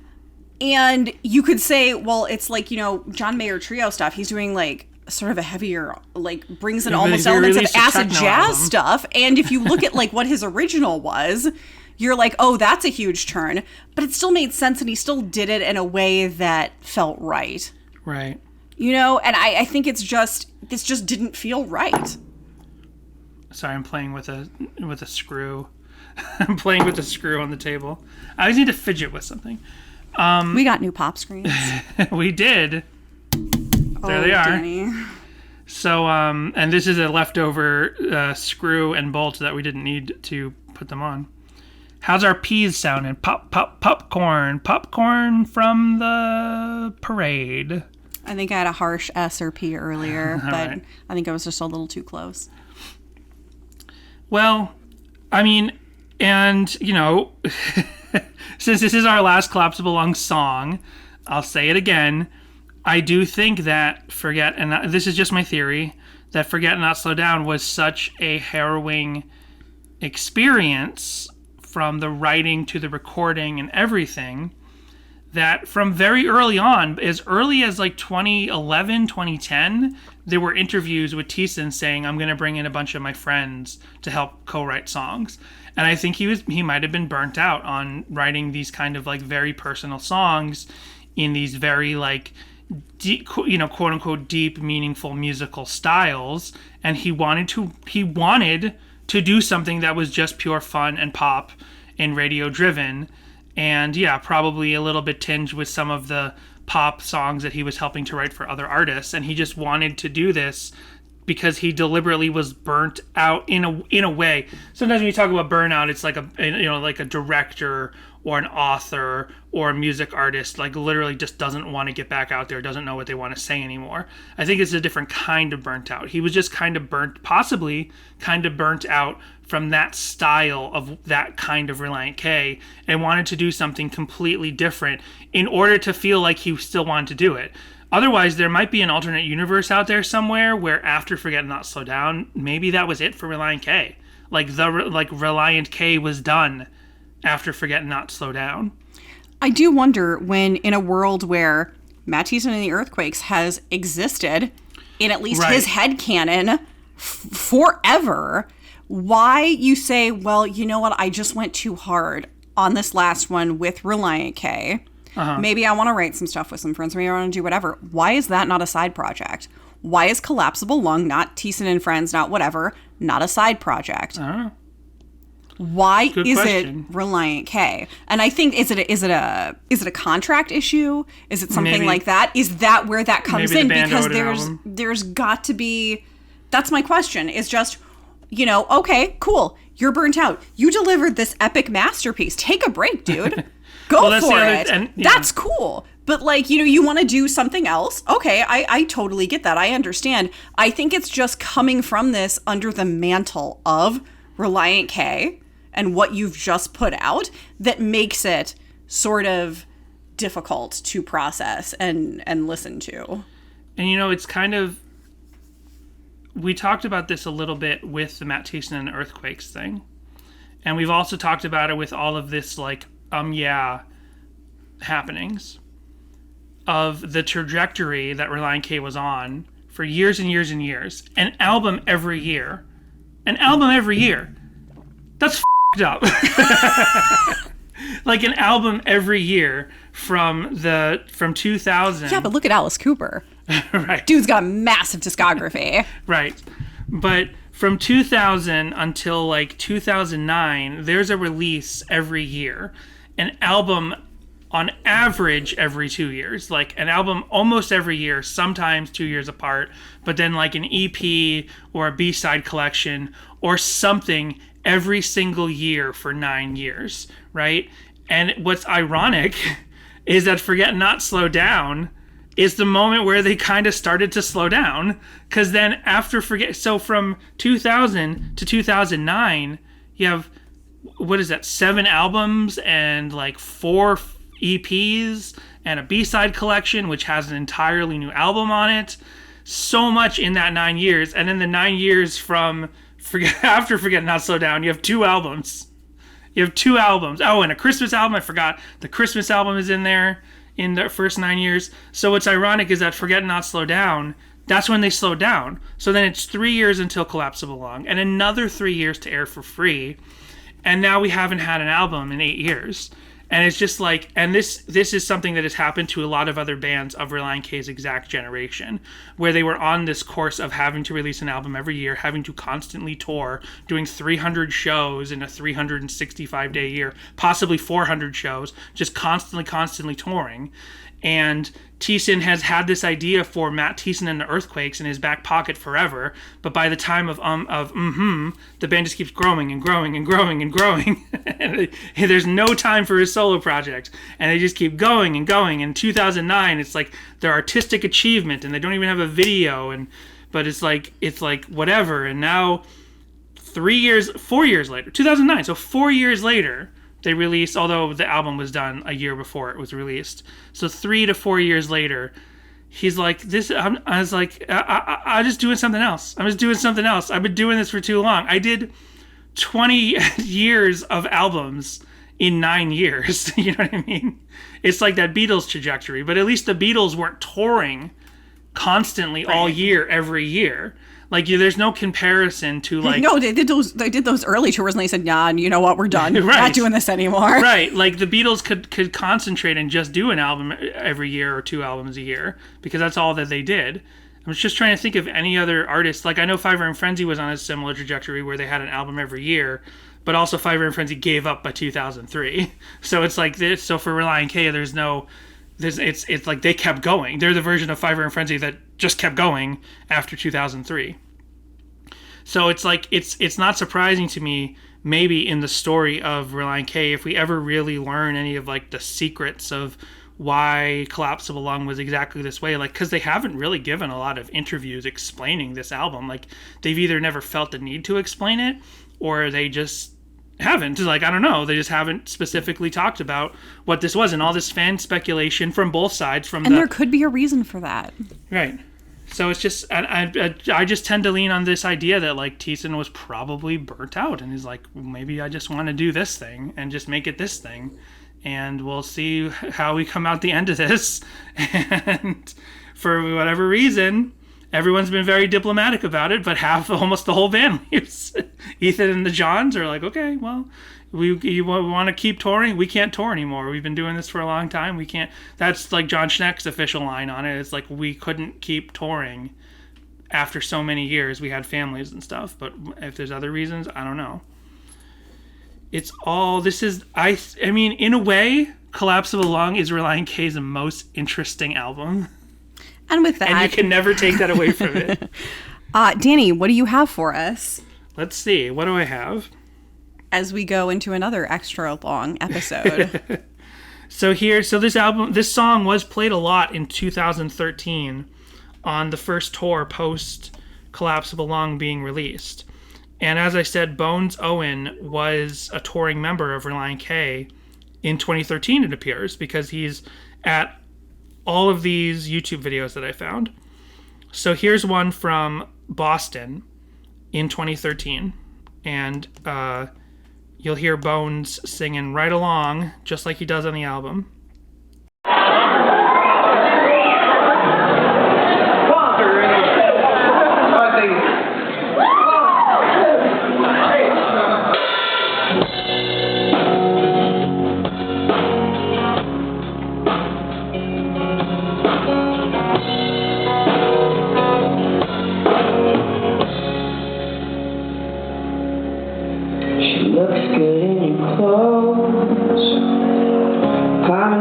And you could say, well, it's like, John Mayer trio stuff. He's doing like sort of a heavier, like brings in almost elements of acid jazz stuff. And if you look at like what his original was, you're like, oh, that's a huge turn. But it still made sense, and he still did it in a way that felt right. Right. And I think this just didn't feel right. Sorry, I'm playing with a screw. I'm playing with a screw on the table. I always need to fidget with something. We got new pop screens. We did. There they are. Danny. So, and this is a leftover screw and bolt that we didn't need to put them on. How's our peas sounding? Pop, pop, popcorn. Popcorn from the parade. I think I had a harsh S or P earlier, but right. I think I was just a little too close. Well, and, since this is our last Collapsible Lung song, I'll say it again. I do think that this is just my theory, that Forget and Not Slow Down was such a harrowing experience, from the writing to the recording and everything, that from very early on, as early as like 2011, 2010, there were interviews with Thiessen saying, I'm going to bring in a bunch of my friends to help co-write songs. And I think he might have been burnt out on writing these kind of like very personal songs in these very like deep, quote unquote deep, meaningful musical styles, and he wanted to do something that was just pure fun and pop and radio driven, and probably a little bit tinged with some of the pop songs that he was helping to write for other artists, and he just wanted to do this because he deliberately was burnt out in a way. Sometimes when you talk about burnout, it's like a director or an author or a music artist, like literally just doesn't want to get back out there, doesn't know what they want to say anymore. I think it's a different kind of burnt out. He was just possibly kind of burnt out from that style of that kind of Relient K, and wanted to do something completely different in order to feel like he still wanted to do it. Otherwise, there might be an alternate universe out there somewhere where after Forget and Not Slow Down, maybe that was it for Relient K. Like Relient K was done after Forget and Not Slow Down. I do wonder, when in a world where Matt Thiessen and the Earthquakes has existed in at least his headcanon forever, why you say, well, you know what, I just went too hard on this last one with Relient K. Maybe I want to write some stuff with some friends. Maybe I want to do whatever. Why is that not a side project? Why is Collapsible Lung, not Thiessen and Friends, not whatever, not a side project? I don't know. Why is it Relient K? And I think is it a contract issue? Is it something like that? Is that where that comes in? Because there's got to be. That's my question. Is just, okay, cool. You're burnt out. You delivered this epic masterpiece. Take a break, dude. Go for it. That's cool. But you want to do something else. Okay, I totally get that. I understand. I think it's just coming from this under the mantle of Relient K and what you've just put out that makes it sort of difficult to process and listen to. And it's kind of, we talked about this a little bit with the Matt Thiessen and the Earthquakes thing. And we've also talked about it with all of this happenings of the trajectory that Relient K was on for years and years and years. An album every year. That's f***ed up. Like an album every year from 2000. Yeah, but look at Alice Cooper. Right. Dude's got a massive discography. Right. But from 2000 until 2009, there's a release every year. An album on average every 2 years. Like an album almost every year, sometimes 2 years apart, but then like an EP or a B-side collection or something every single year for 9 years, right? And what's ironic is that Forget Not Slow Down is the moment where they kind of started to slow down, because then after so from 2000 to 2009, you have, what is that, 7 albums and like 4 EPs and a B-side collection, which has an entirely new album on it. So much in that 9 years. And then the 9 years from after Forget Not Slow Down, you have 2 albums. You have 2 albums. Oh, and a Christmas album. I forgot the Christmas album is in there in the first 9 years. So what's ironic is that Forget Not Slow Down, that's when they slowed down. So then it's 3 years until Collapsible Lung and another 3 years to air for free. And now we haven't had an album in 8 years. And it's just like, and this is something that has happened to a lot of other bands of Relient K's exact generation, where they were on this course of having to release an album every year, having to constantly tour, doing 300 shows in a 365-day year, possibly 400 shows, just constantly touring. And Thiessen has had this idea for Matt Thiessen and the Earthquakes in his back pocket forever, but by the time of the band just keeps growing and growing and growing and growing. There's no time for his solo project, and they just keep going and going. In 2009, it's like their artistic achievement, and they don't even have a video, but it's like whatever. And now 4 years later, 2009, so 4 years later, they released, although the album was done a year before it was released. So 3 to 4 years later, he's like, I was like, I'm just doing something else. I'm just doing something else. I've been doing this for too long. I did 20 years of albums in 9 years. You know what I mean? It's like that Beatles trajectory, but at least the Beatles weren't touring constantly all year, every year. Like, there's no comparison to, like... No, they did those early tours, and they said, nah, you know what, we're done. Right. We're not doing this anymore. Right. Like, the Beatles could concentrate and just do an album every year or 2 albums a year, because that's all that they did. I was just trying to think of any other artists. Like, I know Fiverr and Frenzy was on a similar trajectory where they had an album every year, but also Fiverr and Frenzy gave up by 2003. So it's like this. So for Relient K, it's like they kept going. They're the version of Fiverr and Frenzy that just kept going after 2003. So it's like it's not surprising to me, maybe in the story of Relient K, if we ever really learn any of like the secrets of why Collapsible Lung was exactly this way, like, because they haven't really given a lot of interviews explaining this album. Like, they've either never felt the need to explain it, or they just haven't. Like, I don't know, they just haven't specifically talked about what this was, and all this fan speculation from both sides. And there could be a reason for that, right? So it's just, I just tend to lean on this idea that like Thiessen was probably burnt out, and he's like, well, maybe I just want to do this thing and just make it this thing, and we'll see how we come out the end of this. And for whatever reason, everyone's been very diplomatic about it, but almost the whole band leaves. Ethan and the Johns are like, okay, well, you want to keep touring? We can't tour anymore. We've been doing this for a long time. We can't. That's like John Schneck's official line on it. It's like, we couldn't keep touring after so many years. We had families and stuff. But if there's other reasons, I don't know. It's all, this is, I mean, in a way, Collapsible Lung is Relient K's most interesting album. And with that... And you can never take that away from it. Danny, what do you have for us? Let's see. What do I have? As we go into another extra long episode. So this song was played a lot in 2013 on the first tour post Collapsible Lung being released. And as I said, Bones Owen was a touring member of Relient K in 2013, it appears, because he's at all of these YouTube videos that I found. So here's one from Boston in 2013. And you'll hear Bones singing right along, just like he does on the album. Looks good in your clothes. I'm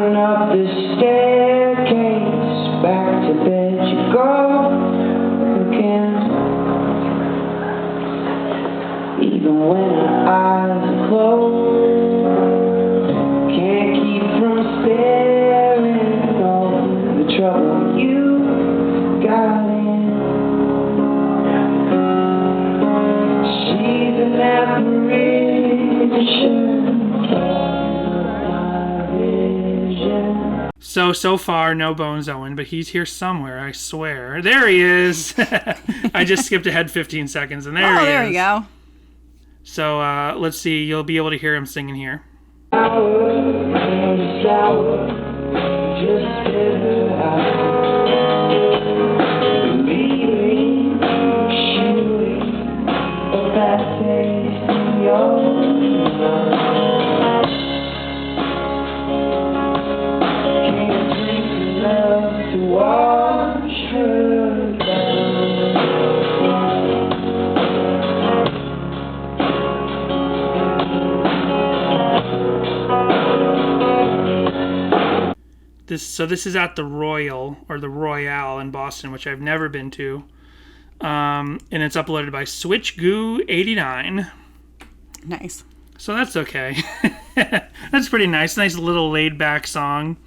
So far, no Bones Owen, but he's here somewhere, I swear. There he is. I just skipped ahead 15 seconds, and there he is. Oh, there you go. So let's see. You'll be able to hear him singing here. This is at the Royal or the Royale in Boston, which I've never been to, and it's uploaded by SwitchGoo89. Nice. So that's okay. That's pretty nice. Nice little laid back song.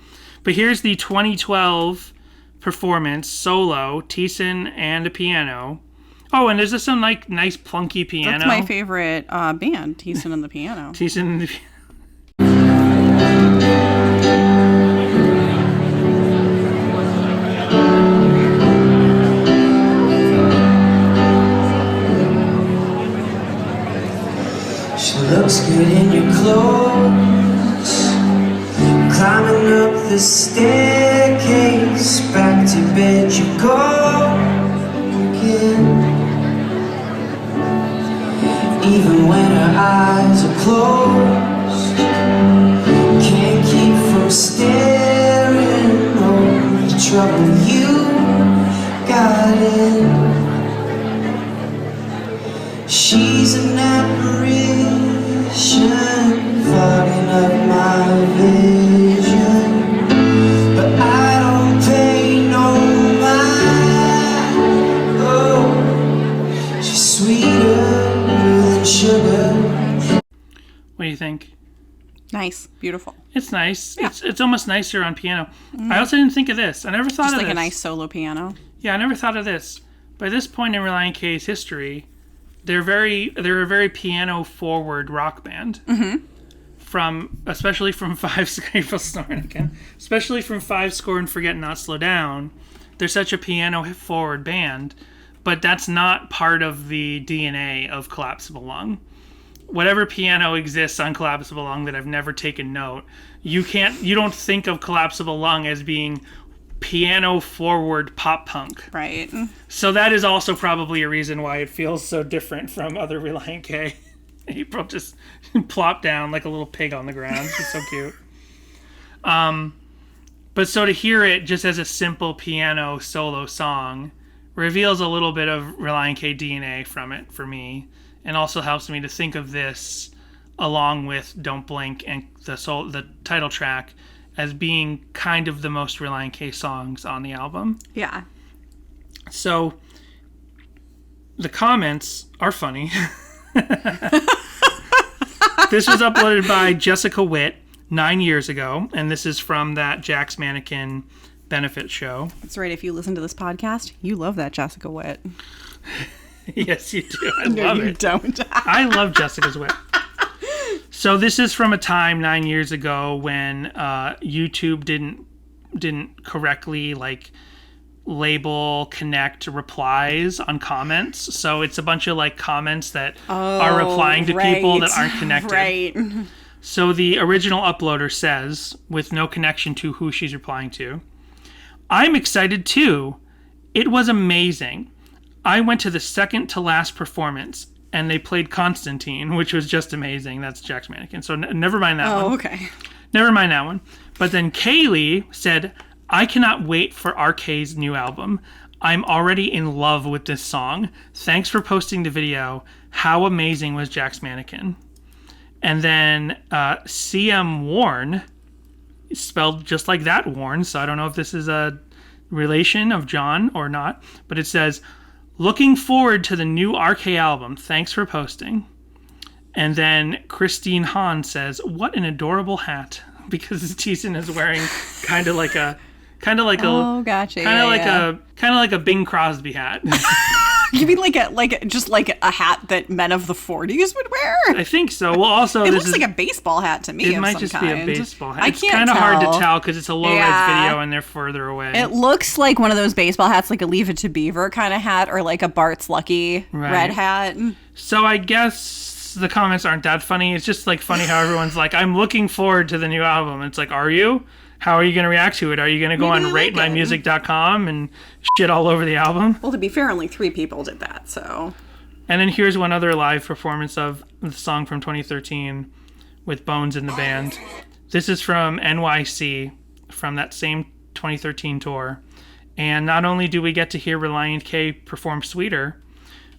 But here's the 2012 performance solo, Thiessen and a piano. Oh, and there's some like nice plunky piano. That's my favorite band, Thiessen and the Piano. Thiessen and the piano. Looks good in your clothes, climbing up the staircase, back to bed you go again. Even when her eyes are closed, can't keep from staring. Oh, the trouble you got in. She's an apparition, fogging up my vision, but I don't pay no mind. Oh, she's sweeter than sugar. What do you think? Nice. Beautiful. It's nice. Yeah. It's almost nicer on piano. I also didn't think of this. I never thought Just of like this. a nice solo piano. Yeah, I never thought of this. By this point in Relient K's history, they're a very piano forward rock band. Mm-hmm. Especially from Five Score and Forget Not Slow Down. They're such a piano forward band, but that's not part of the DNA of Collapsible Lung. Whatever piano exists on Collapsible Lung that I've never taken note, you don't think of Collapsible Lung as being piano forward pop punk. Right. So that is also probably a reason why it feels so different from other Relient K. April just plopped down like a little pig on the ground. She's so cute. But so to hear it just as a simple piano solo song reveals a little bit of Relient K DNA from it for me, and also helps me to think of this along with Don't Blink and the title track as being kind of the most Relient K songs on the album. Yeah. So the comments are funny. This was uploaded by Jessica Witt 9 years ago, and this is from that Jack's Mannequin benefit show. That's right. If you listen to this podcast, you love that Jessica Witt. Yes, you do. I love it. You don't. I love Jessica's Witt. So this is from a time 9 years ago when YouTube didn't correctly label connect replies on comments. So it's a bunch of comments that are replying to people that aren't connected. Right. So the original uploader says, with no connection to who she's replying to, "I'm excited too. It was amazing. I went to the second to last performance and they played Constantine, which was just amazing." That's Jack's Mannequin. So never mind that one. Oh, okay. Never mind that one. But then Kaylee said, "I cannot wait for RK's new album. I'm already in love with this song. Thanks for posting the video. How amazing was Jack's Mannequin?" And then CM Warren, spelled just like that Warren, so I don't know if this is a relation of John or not, but it says, "Looking forward to the new RK album. Thanks for posting." And then Christine Hahn says, "What an adorable hat," because Thiessen is wearing kind of like a Oh, gotcha. kind of like a Bing Crosby hat. You mean like a hat that men of the 40s would wear? I think so. Well, also it looks like a baseball hat to me. It might just kind. be a baseball hat. I It's can't kind of tell. hard to tell because it's a low-res video and they're further away. It looks like one of those baseball hats, like a Leave It to Beaver kind of hat, or like a Bart's Lucky red hat. So I guess the comments aren't that funny. It's just like funny how everyone's like, I'm looking forward to the new album. It's like, are you? How are you going to react to it? Are you going to go on ratemymusic.com and shit all over the album? Well, to be fair, only 3 people did that, so. And then here's one other live performance of the song from 2013 with Bones in the band. This is from NYC, from that same 2013 tour. And not only do we get to hear Relient K perform Sweeter,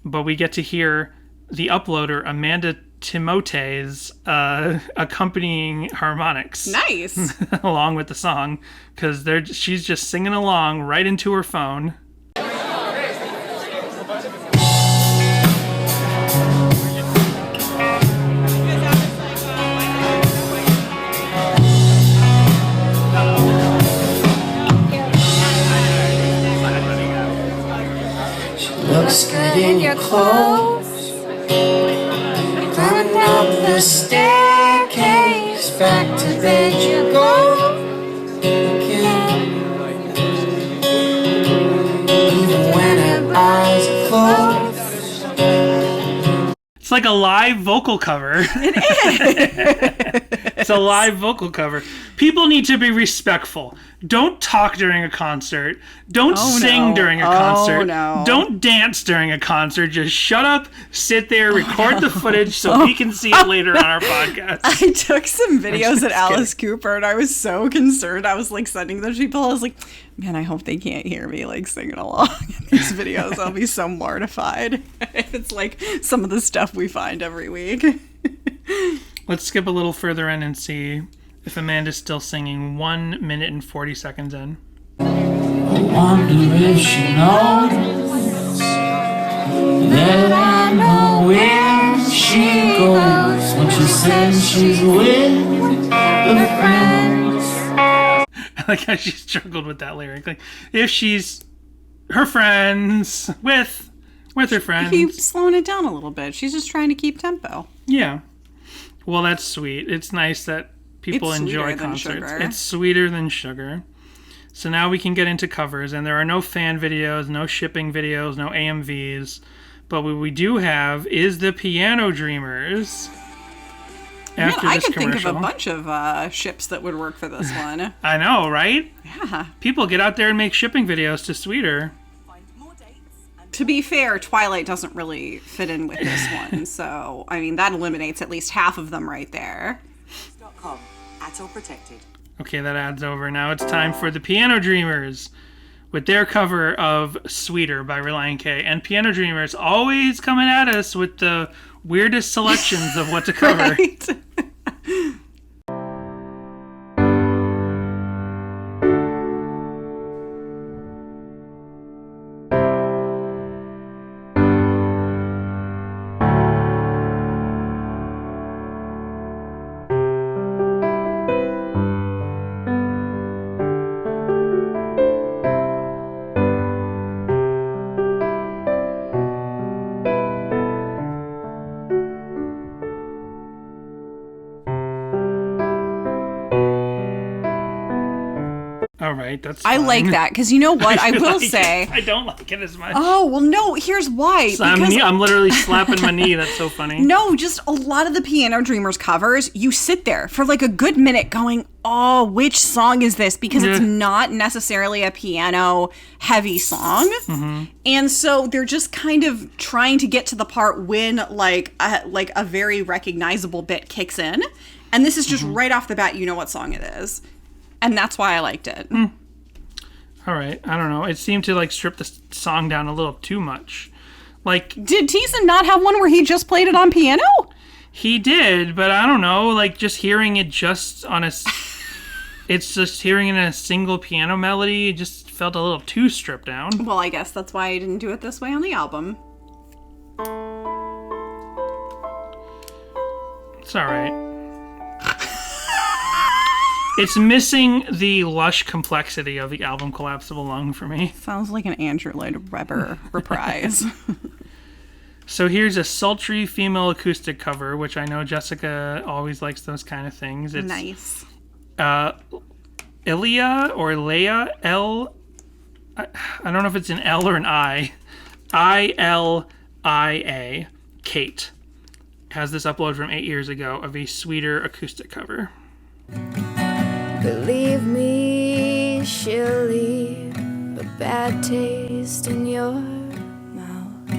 but we get to hear the uploader, Amanda Timote's accompanying harmonics. Nice. Along with the song, because she's just singing along right into her phone. Looks good in your clothes. Climbing up the staircase, back to bed you go again. Even when her eyes are closed. It's like a live vocal cover. It is. It's a live vocal cover. People need to be respectful. Don't talk during a concert. Don't sing during a concert. No. Don't dance during a concert. Just shut up, sit there, record the footage so we can see it later on our podcast. I took some videos at Alice Cooper and I was so concerned. I was like sending them to people. I was like, man, I hope they can't hear me like singing along in these videos. I'll be so mortified if it's like some of the stuff we find every week. Let's skip a little further in and see if Amanda's still singing 1 minute and 40 seconds in. I wonder if she knows that I know where she goes when she says she's with her friends. I like how she struggled with that lyric. Like, if she's her friends with her friends. Keep slowing it down a little bit. She's just trying to keep tempo. Yeah. Well, that's sweet. It's nice that people enjoy concerts. It's sweeter than sugar. So now we can get into covers, and there are no fan videos, no shipping videos, no AMVs. But what we do have is the Piano Dreamers. After I this could think commercial. of a bunch of ships that would work for this one. I know, right? Yeah. People get out there and make shipping videos to Sweeter. To be fair, Twilight doesn't really fit in with this one. So, I mean, that eliminates at least half of them right there. Protected. Okay, that ad's over. Now it's time for the Piano Dreamers with their cover of Sweeter by Relient K. And Piano Dreamers always coming at us with the weirdest selections of what to cover. Right? All right, that's I fine. like that because you know what? I will like say. I don't like it as much. Oh, well, no, here's why. So Because I'm literally slapping my knee. That's so funny. no, just a lot of the Piano Dreamers covers, you sit there for like a good minute going, oh, which song is this? Because it's not necessarily a piano heavy song. Mm-hmm. And so they're just kind of trying to get to the part when like a very recognizable bit kicks in. And this is just right off the bat, you know what song it is. And that's why I liked it. All right, I don't know. It seemed to like strip the song down a little too much. Like, did Teason not have one where he just played it on piano? He did, but I don't know. Like, just hearing it just on a... It's just hearing it in a single piano melody. It just felt a little too stripped down. Well, I guess that's why I didn't do it this way on the album. It's all right. It's missing the lush complexity of the album Collapsible Lung for me. Sounds like an Andrew Lloyd Webber reprise. So here's a sultry female acoustic cover, which I know Jessica always likes those kind of things. It's, nice. Ilia or Leia, I don't know if it's an L or an I. I-L-I-A, Kate, has this upload from 8 years ago of a sweeter acoustic cover. Believe me, she'll leave a bad taste in your mouth.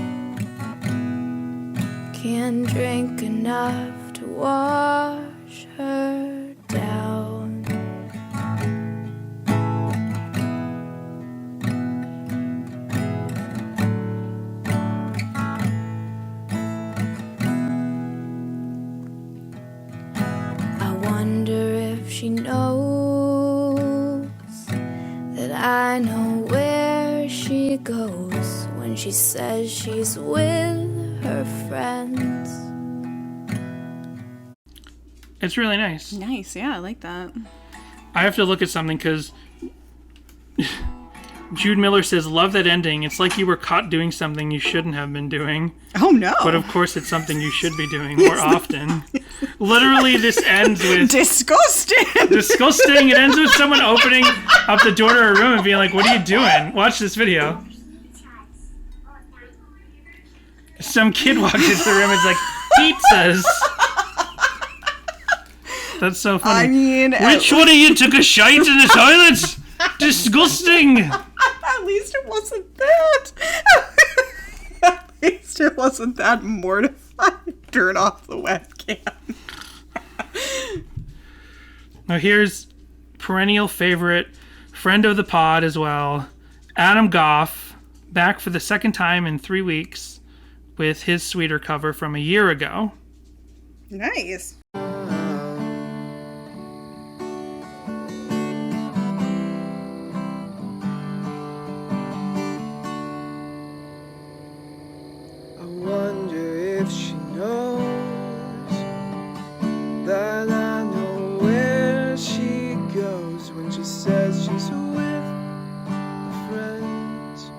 Can't drink enough to wash her down. I wonder if she knows that I know where she goes when she says she's with her friends. It's really nice. Nice, yeah, I like that. I have to look at something because Jude Miller says, love that ending. It's like you were caught doing something you shouldn't have been doing. Oh, no. But of course it's something you should be doing more often. Literally, this ends with... Disgusting! Disgusting. It ends with someone opening up the door to her room and being like, what are you doing? Watch this video. Some kid walks into the room and is like, pizzas. That's so funny. I mean... Which one of you took a shite in the toilet? Disgusting. At least it wasn't that. At least it wasn't that mortifying. Turn off the webcam. Now here's perennial favorite, friend of the pod as well, Adam Goff, back for the second time in 3 weeks with his sweeter cover from a year ago. Nice. That I know where she goes when she says she's with her friends.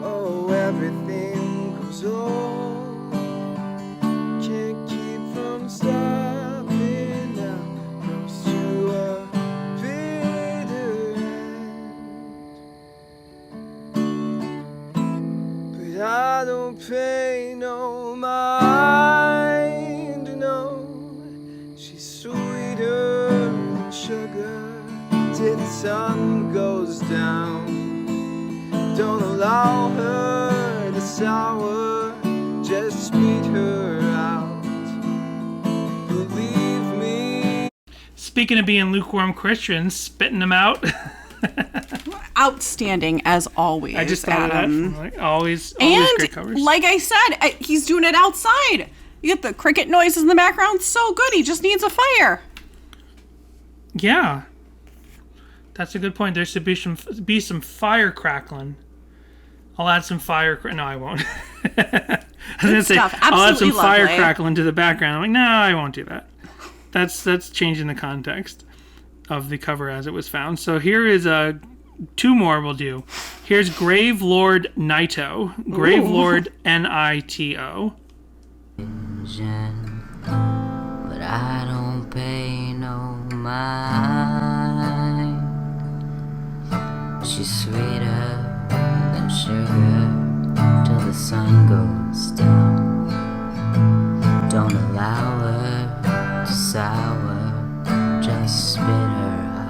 Oh, everything goes on. Can't keep from stopping now. Comes to a bitter end. But I don't pay no mind. She's sweeter than sugar till the sun goes down. Don't allow her to sour, just spit her out. Believe me. Speaking of being lukewarm Christians, spitting them out. Outstanding as always. I just thought Adam. of that. Like, always And great covers. like I said, he's doing it outside. You get the cricket noises in the background. So good. He just needs a fire. Yeah. That's a good point. There should be some fire crackling. I'll add some fire... No, I won't. I was going to say, I'll add some fire crackling to the background. I'm like, no, I won't do that. That's changing the context of the cover as it was found. So here is two more we'll do. Here's Grave Lord Nito. Grave Lord Nito. But I don't pay no mind. She's sweeter than sugar till the sun goes down. Don't allow her to sour, just spit her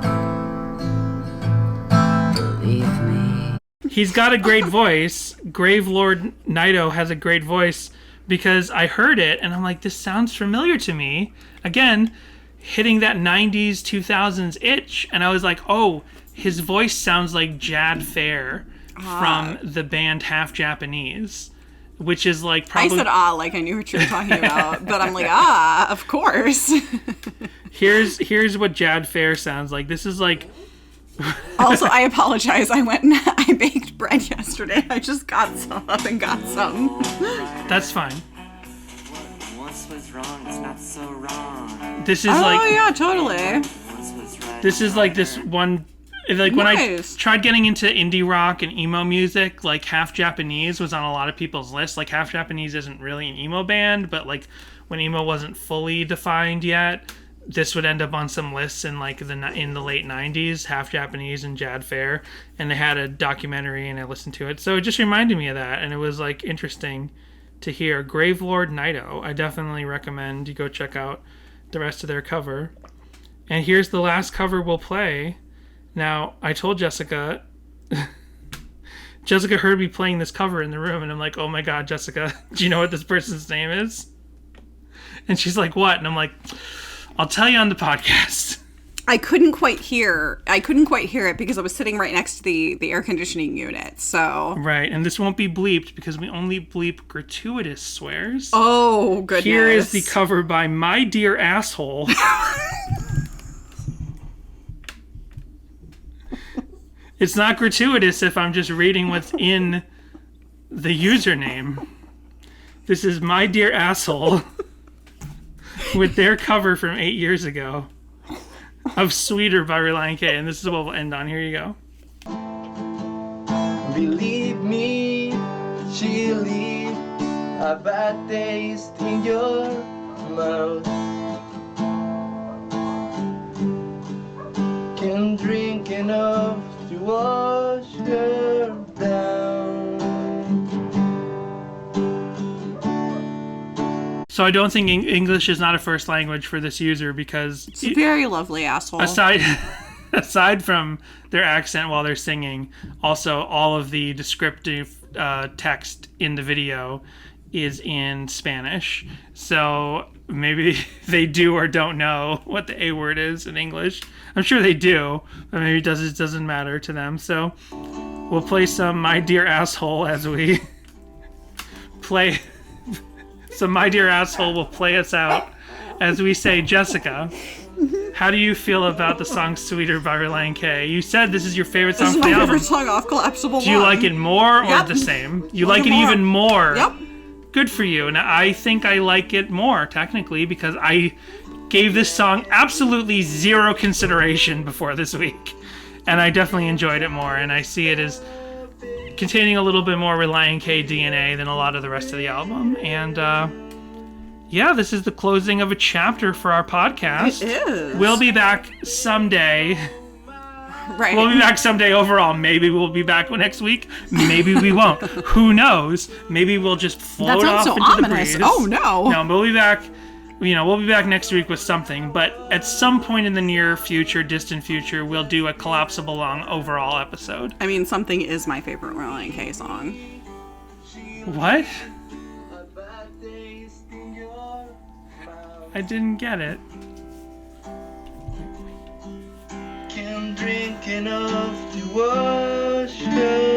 out. Believe me. He's got a great voice. Grave Lord Nito has a great voice. Because I heard it, and I'm like, this sounds familiar to me. Again, hitting that 90s, 2000s itch. And I was like, oh, his voice sounds like Jad Fair from the band Half Japanese. Which is like probably... I said, like I knew what you were talking about. But I'm like, of course. Here's what Jad Fair sounds like. This is like... Also, I apologize. I went and I baked bread yesterday. I just got some up and got some. That's fine. was wrong, it's not so wrong. This is like... Oh, yeah, totally. This is like this one... Like, when I tried getting into indie rock and emo music, like, Half Japanese was on a lot of people's lists. Like, Half Japanese isn't really an emo band, but, like, when emo wasn't fully defined yet, this would end up on some lists in, like, in the late 90s, Half Japanese and Jad Fair, and they had a documentary, and I listened to it. So it just reminded me of that, and it was, like, interesting to hear. Gravelord Naito, I definitely recommend you go check out the rest of their cover. And here's the last cover we'll play. Now, I told Jessica, Jessica heard me playing this cover in the room, and I'm like, oh my God, Jessica, do you know what this person's name is? And she's like, what? And I'm like, I'll tell you on the podcast. I couldn't quite hear it because I was sitting right next to the air conditioning unit, so. Right, and this won't be bleeped because we only bleep gratuitous swears. Oh, goodness. Here is the cover by My Dear Asshole. It's not gratuitous if I'm just reading what's in the username. This is My Dear Asshole with their cover from 8 years ago of Sweeter by Relient K. And this is what we'll end on. Here you go. Believe me, she'll leave a bad taste in your mouth. Can drink enough to wash her down. So I don't think English is not a first language for this user because... It's a very lovely asshole. Aside from their accent while they're singing, also all of the descriptive text in the video is in Spanish. So maybe they do or don't know what the A word is in English. I'm sure they do, but maybe it doesn't matter to them. So we'll play some My Dear Asshole as we play. So My Dear Asshole will play us out as we say, Jessica, how do you feel about the song Sweeter by Relient K? You said this is your favorite song from the album. This is my favorite song off Collapsible Lung. Do you like it more or the same? You like it even more? Yep. Good for you. And I think I like it more, technically, because I gave this song absolutely zero consideration before this week. And I definitely enjoyed it more. And I see it as containing a little bit more Relient K DNA than a lot of the rest of the album. And yeah, this is the closing of a chapter for our podcast. It is. We'll be back someday. Right. We'll be back someday overall. Maybe we'll be back next week. Maybe we won't. Who knows? Maybe we'll just float off into ominous. the breeze. Oh, no. No, but we'll be back. We'll be back next week with something. But at some point in the near future, distant future, we'll do a Collapsible Lung overall episode. I mean, something is my favorite Relient K song. What? I didn't get it. Can drink enough to wash her